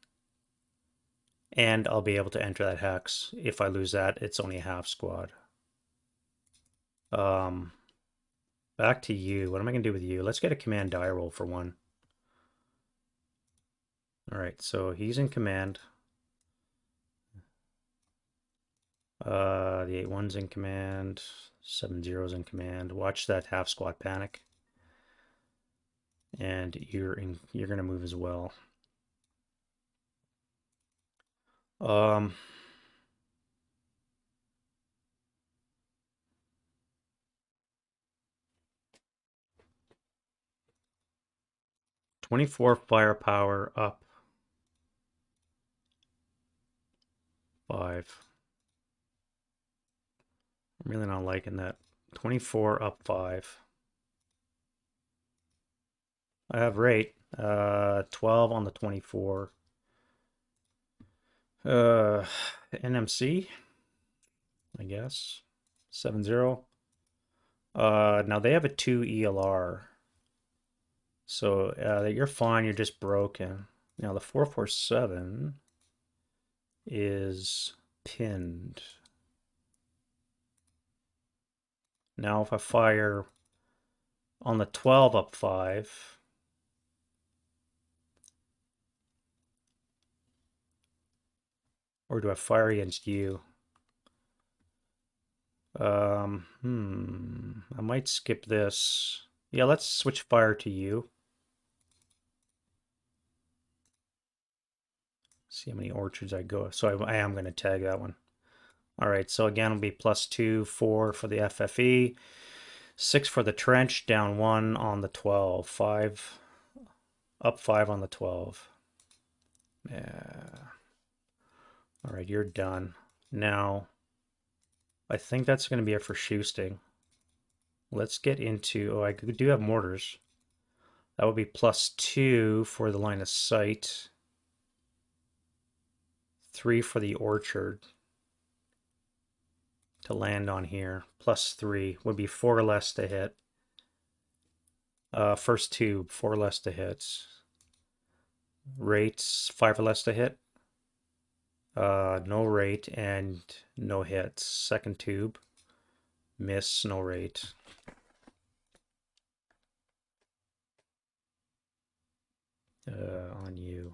And I'll be able to enter that hex. If I lose that, it's only a half squad. Back to you. What am I going to do with you? Let's get a command die roll for one. All right, so he's in command. The 8-1's in command. 7-0's in command. Watch that half squad panic. And you're going to move as well. 24 firepower up 5. I'm really not liking that. 24 up 5. I have rate. 12 on the 24. Uh, NMC, I guess. 7-0. Now they have a 2 ELR. So you're fine, you're just broken. Now the 447 is pinned. Now if I fire on the 12 up 5, or do I fire against you? I might skip this. Yeah, let's switch fire to you. See how many orchards I go. So I am going to tag that one. All right, so again, it'll be +2, 4 for the FFE, 6 for the trench, down 1 on the 12, 5, up 5 on the 12. Yeah. All right, you're done. Now, I think that's going to be it for Shoesting. Let's get into, oh, I do have mortars. That would be +2 for the line of sight, 3 for the orchard to land on here. +3 would be 4 less to hit. First tube, 4 less to hit. Rates, 5 less to hit. No rate and no hits. Second tube, miss, no rate. On you.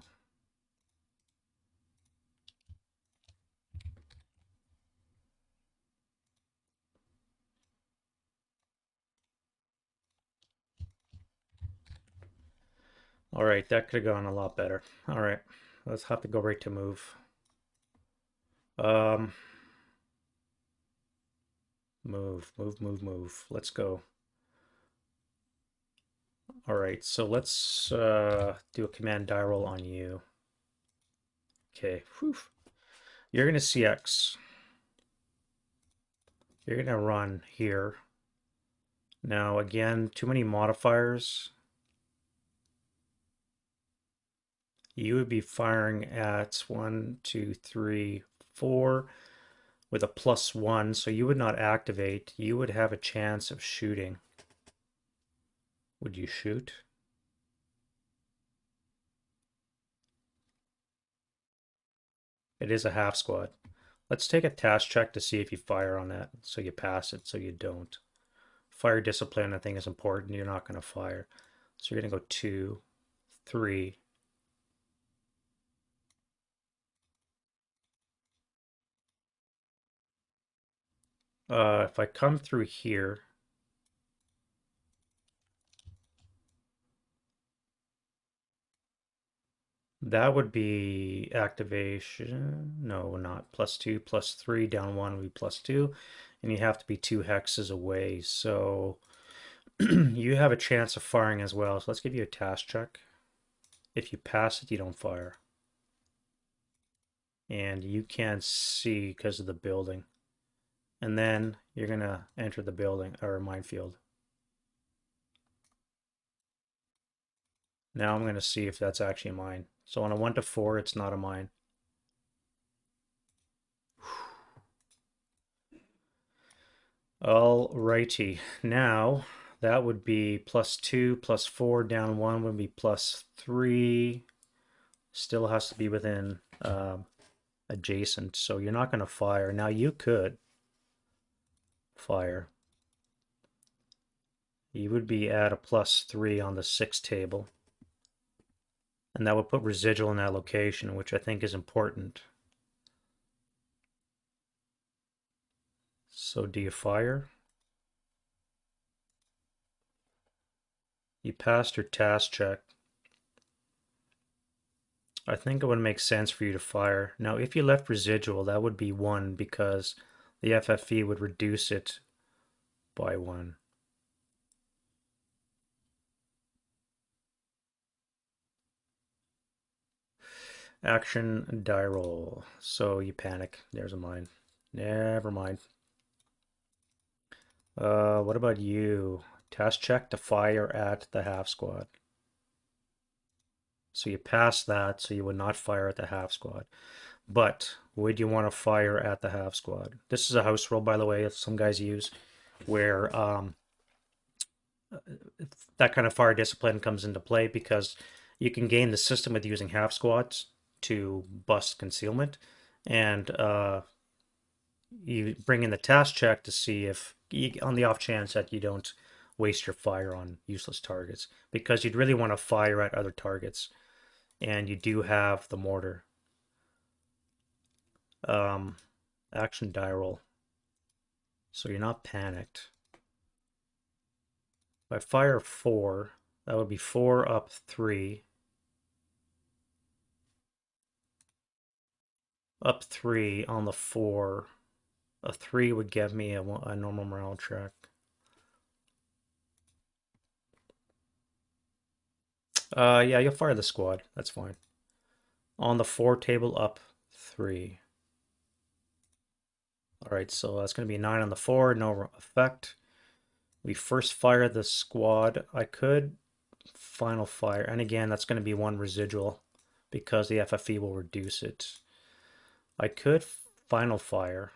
All right, that could have gone a lot better. All right, let's have to go right to move. Move. Let's go. All right, so let's do a command die roll on you. Okay, whew. You're gonna CX. You're gonna run here. Now again, too many modifiers. You would be firing at 1, 2, 3, 4 with a +1, so you would not activate. You would have a chance of shooting. Would you shoot? It is a half squad. Let's take a task check to see if you fire on that. So you pass it, so you don't. Fire discipline, I think, is important. You're not going to fire. So you're going to go 2, 3. If I come through here, that would be activation. No, not +2, +3, down 1 would be +2. And you have to be 2 hexes away. So you have a chance of firing as well. So let's give you a task check. If you pass it, you don't fire. And you can't see because of the building. And then you're going to enter the building or minefield. Now I'm going to see if that's actually a mine. So on a 1 to 4, it's not a mine. Alrighty. Now that would be +2, +4, down 1 would be +3. Still has to be within adjacent. So you're not going to fire. Now you could fire. You would be at a +3 on the 6 table. And that would put residual in that location, which I think is important. So do you fire? You passed your task check. I think it would make sense for you to fire. Now, if you left residual, that would be 1 because the FFE would reduce it by 1. Action die roll. So you panic. There's a mine. Never mind. What about you? Task check to fire at the half squad. So you pass that, so you would not fire at the half squad. But would you want to fire at the half squad? This is a house rule, by the way, that some guys use, where that kind of fire discipline comes into play because you can game the system with using half squads to bust concealment, and you bring in the task check to see if, on the off chance that you don't waste your fire on useless targets, because you'd really want to fire at other targets, and you do have the mortar. Action die roll. So you're not panicked. If I fire 4, that would be 4 up 3. Up 3 on the 4. A 3 would give me a normal morale check. Yeah, you'll fire the squad. That's fine. On the 4 table, up 3. Alright, so that's going to be 9 on the 4, no effect. We first fire the squad. I could final fire, and again, that's going to be 1 residual because the FFE will reduce it. I could final fire.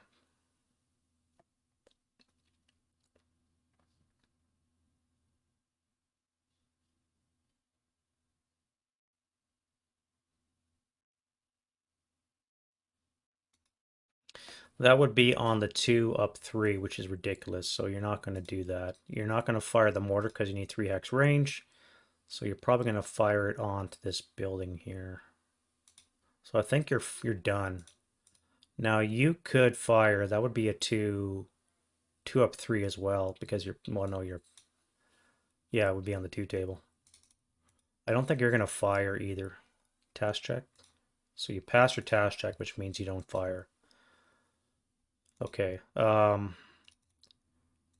That would be on the 2 up 3, which is ridiculous. So you're not going to do that. You're not going to fire the mortar because you need 3 hex range. So you're probably going to fire it onto this building here. So I think you're done. Now you could fire. That would be a 2 up 3 as well because you're, well, no, yeah, it would be on the 2 table. I don't think you're going to fire either. Task check. So you pass your task check, which means you don't fire. Okay. Now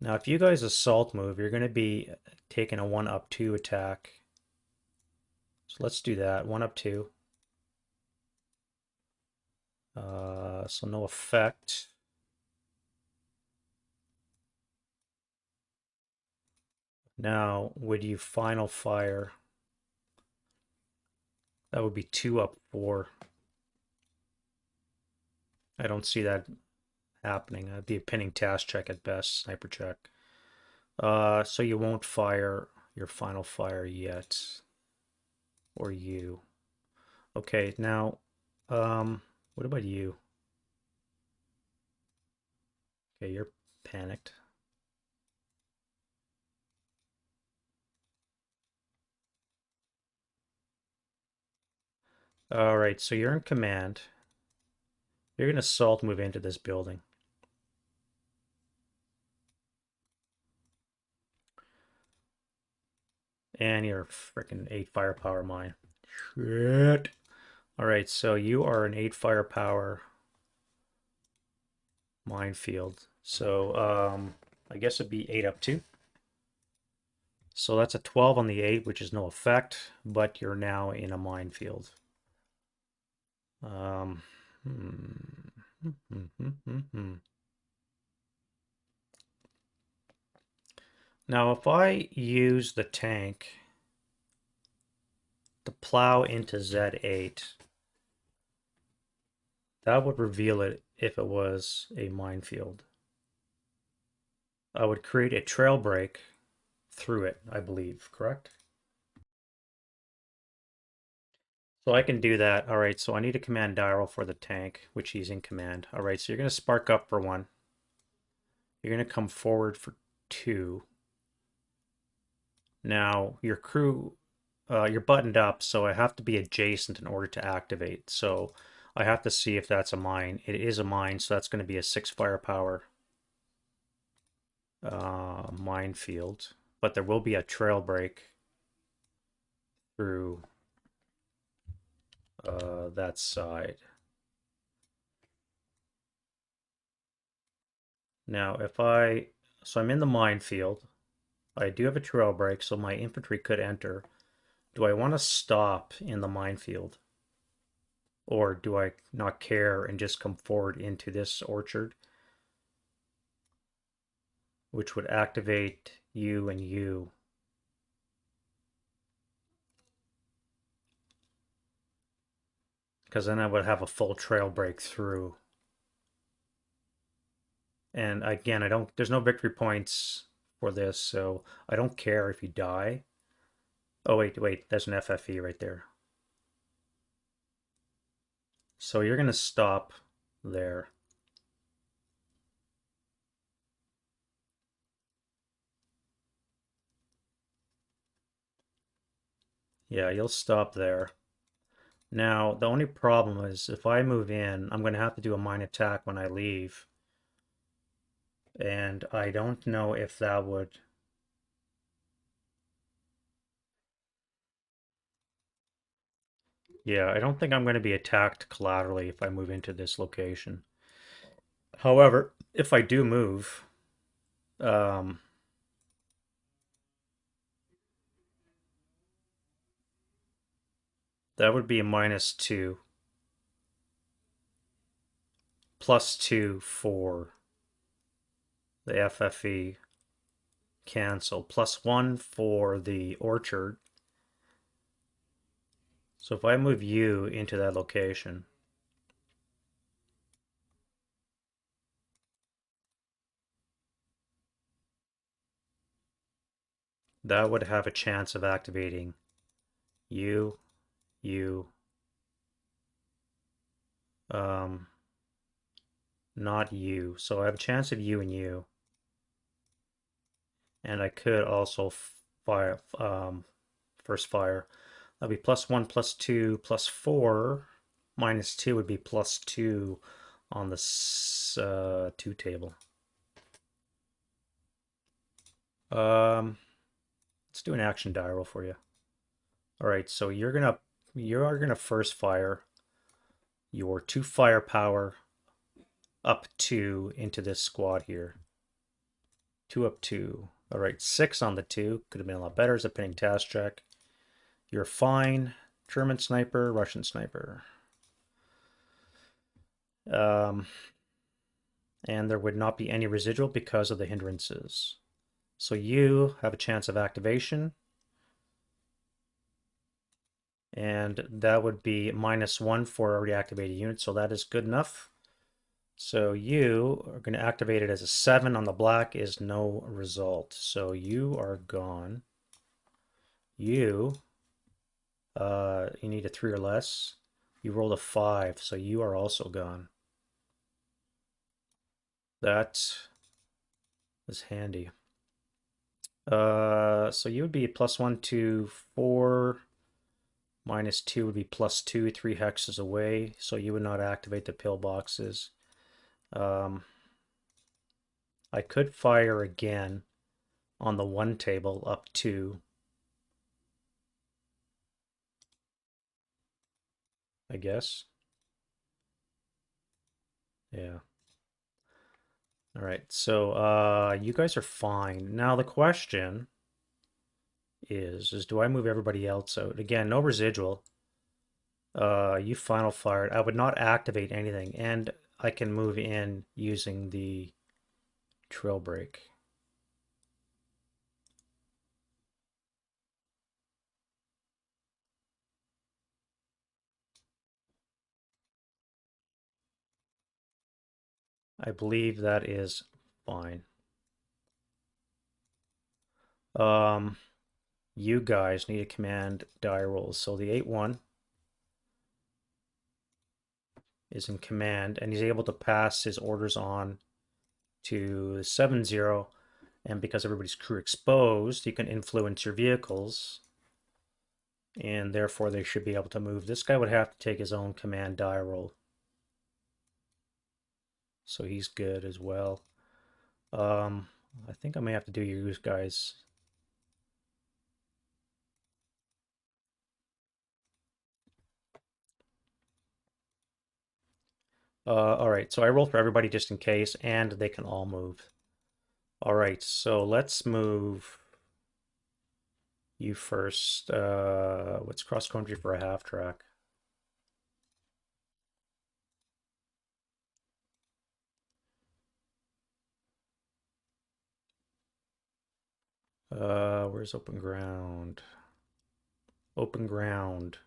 if you guys assault move, you're going to be taking a 1 up 2 attack. So let's do that. 1 up 2. So no effect. Now, would you final fire? That would be 2 up 4. I don't see that happening. That'd be a pinning task check at best, sniper check. So you won't fire your final fire yet. Or you. Okay, now, what about you? Okay, you're panicked. All right, so you're in command. You're going to assault move into this building. And you're freaking 8 firepower mine. Shit. All right, so you are an 8 firepower minefield. So I guess it'd be 8 up 2. So that's a 12 on the 8, which is no effect, but you're now in a minefield. Um, Now, if I use the tank to plow into Z8, that would reveal it if it was a minefield. I would create a trail break through it, I believe, correct? So I can do that. All right, so I need a command dial for the tank, which he's in command. All right, so you're going to spark up for 1. You're going to come forward for 2. Now, your crew, you're buttoned up, so I have to be adjacent in order to activate. So I have to see if that's a mine. It is a mine, so that's going to be a 6 firepower minefield. But there will be a trail break through that side. Now, so I'm in the minefield. I do have a trail break, so my infantry could enter. Do I want to stop in the minefield? Or do I not care and just come forward into this orchard? Which would activate you and you. because then I would have a full trail break through. And again, I don't. There's no victory points for this, so I don't care if you die. Oh wait, there's an FFE right there. So you're gonna stop there. Yeah, you'll stop there. Now, the only problem is if I move in, I'm going to have to do a mine attack when I leave. And I don't know if that would... Yeah, I don't think I'm going to be attacked collaterally if I move into this location. However, if I do move, um, that would be a -2, +2 for the FFE cancel, +1 for the orchard. So if I move you into that location, that would have a chance of activating you, you, um, not you. So I have a chance of you and you. And I could also fire, first fire. That'd be +1, +2, +4. -2 would be +2 on the 2 table. Let's do an action die roll for you. All right, so you are gonna first fire your 2 firepower up 2 into this squad here. 2 up 2. All right, 6 on the 2. Could have been a lot better as a pinning task check. You're fine. German sniper, Russian sniper. Um, and there would not be any residual because of the hindrances. So you have a chance of activation. And that would be -1 for a reactivated unit, so that is good enough. So you are going to activate it as a 7 on the black is no result. So you are gone. You need a 3 or less. You rolled a 5, so you are also gone. That is handy. So you would be +1 to 4, -2 would be +2, 3 hexes away, so you would not activate the pillboxes. I could fire again on the 1 table up 2. I guess. Yeah. All right. So you guys are fine. Now the question is do I move everybody else out? Again, no residual. You final fired. I would not activate anything, and I can move in using the trail break. I believe that is fine. You guys need a command die rolls. So the 8-1 is in command, and he's able to pass his orders on to 7-0. And because everybody's crew exposed, you can influence your vehicles, and therefore they should be able to move. This guy would have to take his own command die roll, so he's good as well. I think I may have to do you guys. All right, so I roll for everybody just in case, and they can all move. All right, so let's move you first. What's cross country for a half track? Where's open ground? Open ground.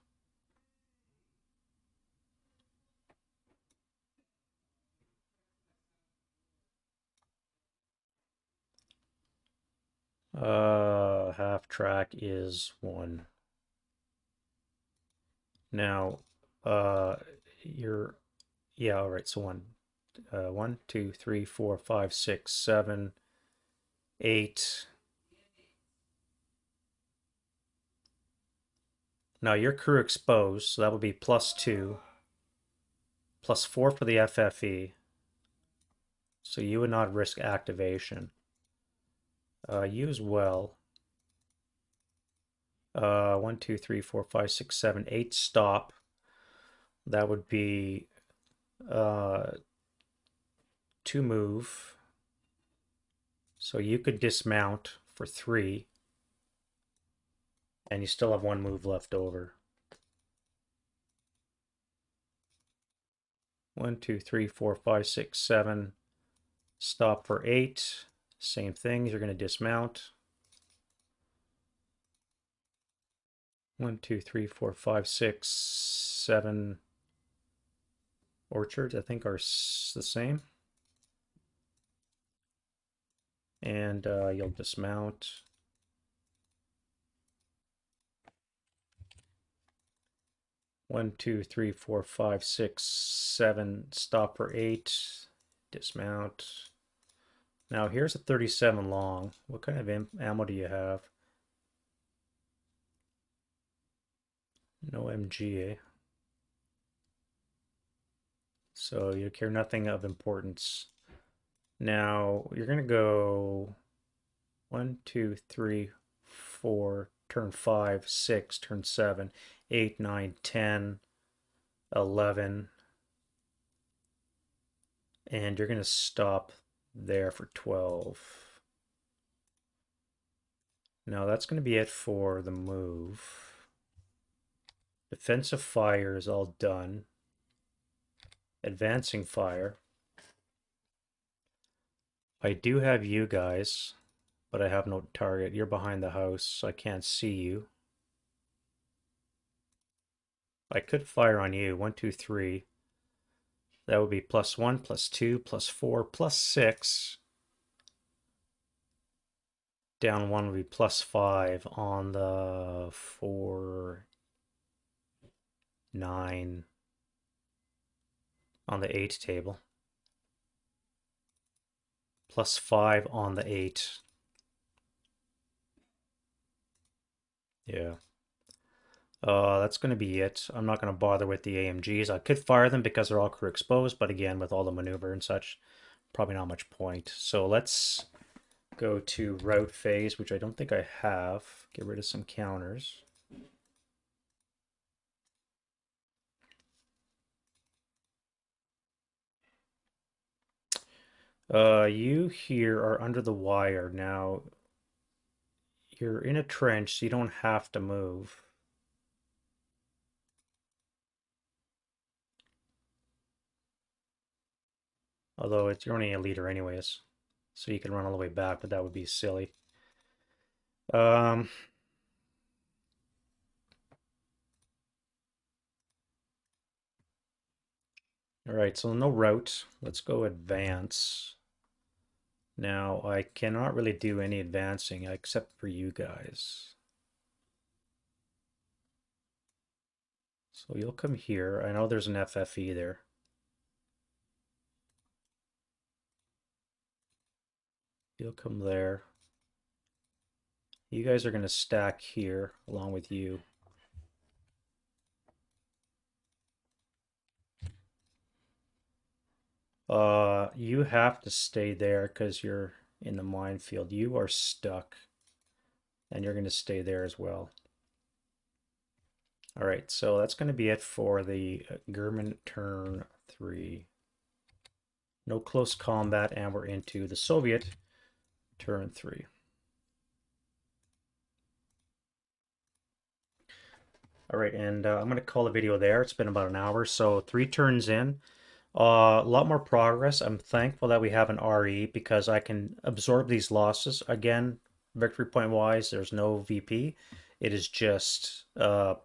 Half track is 1. Now, you're, yeah, all right, so 1. 1, 2, 3, 4, 5, 6, 7, 8. Now your crew exposed, so that would be +2, +4 for the FFE. So you would not risk activation. You as well. 1, 2, 3, 4, 5, 6, 7, 8 stop. That would be 2 move. So you could dismount for 3, and you still have 1 move left over. 1, 2, 3, 4, 5, 6, 7. Stop for 8. Same thing. You're going to dismount. 1, 2, 3, 4, 5, 6, 7 orchards, I think, are the same. And you'll dismount. One, 2, 3, 4, 5, 6, 7. Stop for 8. Dismount. Now here's a 37 long. What kind of ammo do you have? No MG, so you care nothing of importance. Now you're gonna go 1, 2, 3, 4, turn 5, 6, turn 7, 8, 9, 10, 11, and you're gonna stop there for 12. Now that's gonna be it for the move. Defensive fire is all done. Advancing fire. I do have you guys, but I have no target. You're behind the house, so I can't see you. I could fire on you. 1, 2, 3. That would be +1, +2, +4, +6. Down 1 would be +5 on the 4, 9, on the 8 table. +5 on the 8. Yeah. That's going to be it. I'm not going to bother with the AMGs. I could fire them because they're all crew exposed, but again, with all the maneuver and such, probably not much point. So let's go to route phase, which I don't think I have. Get rid of some counters. You here are under the wire. Now, you're in a trench, so you don't have to move. Although you're only a leader anyways, so you can run all the way back, but that would be silly. Um, all right, so no route. Let's go advance. Now, I cannot really do any advancing except for you guys. So you'll come here. I know there's an FFE there. You'll come there. You guys are going to stack here along with you. You have to stay there because you're in the minefield. You are stuck, and you're going to stay there as well. All right, so that's going to be it for the German turn 3. No close combat, and we're into the Soviet turn 3. All right, and I'm going to call the video there. It's been about an hour, so 3 turns in. A lot more progress. I'm thankful that we have an RE because I can absorb these losses. Again, victory point wise, there's no VP. It is just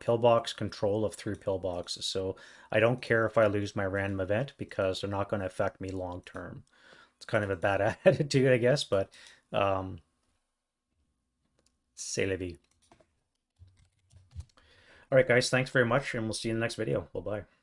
pillbox control of 3 pillboxes. So I don't care if I lose my random event because they're not going to affect me long term. It's kind of a bad attitude, I guess, but um, C'est la vie. All right, guys, thanks very much, and we'll see you in the next video. Bye-bye.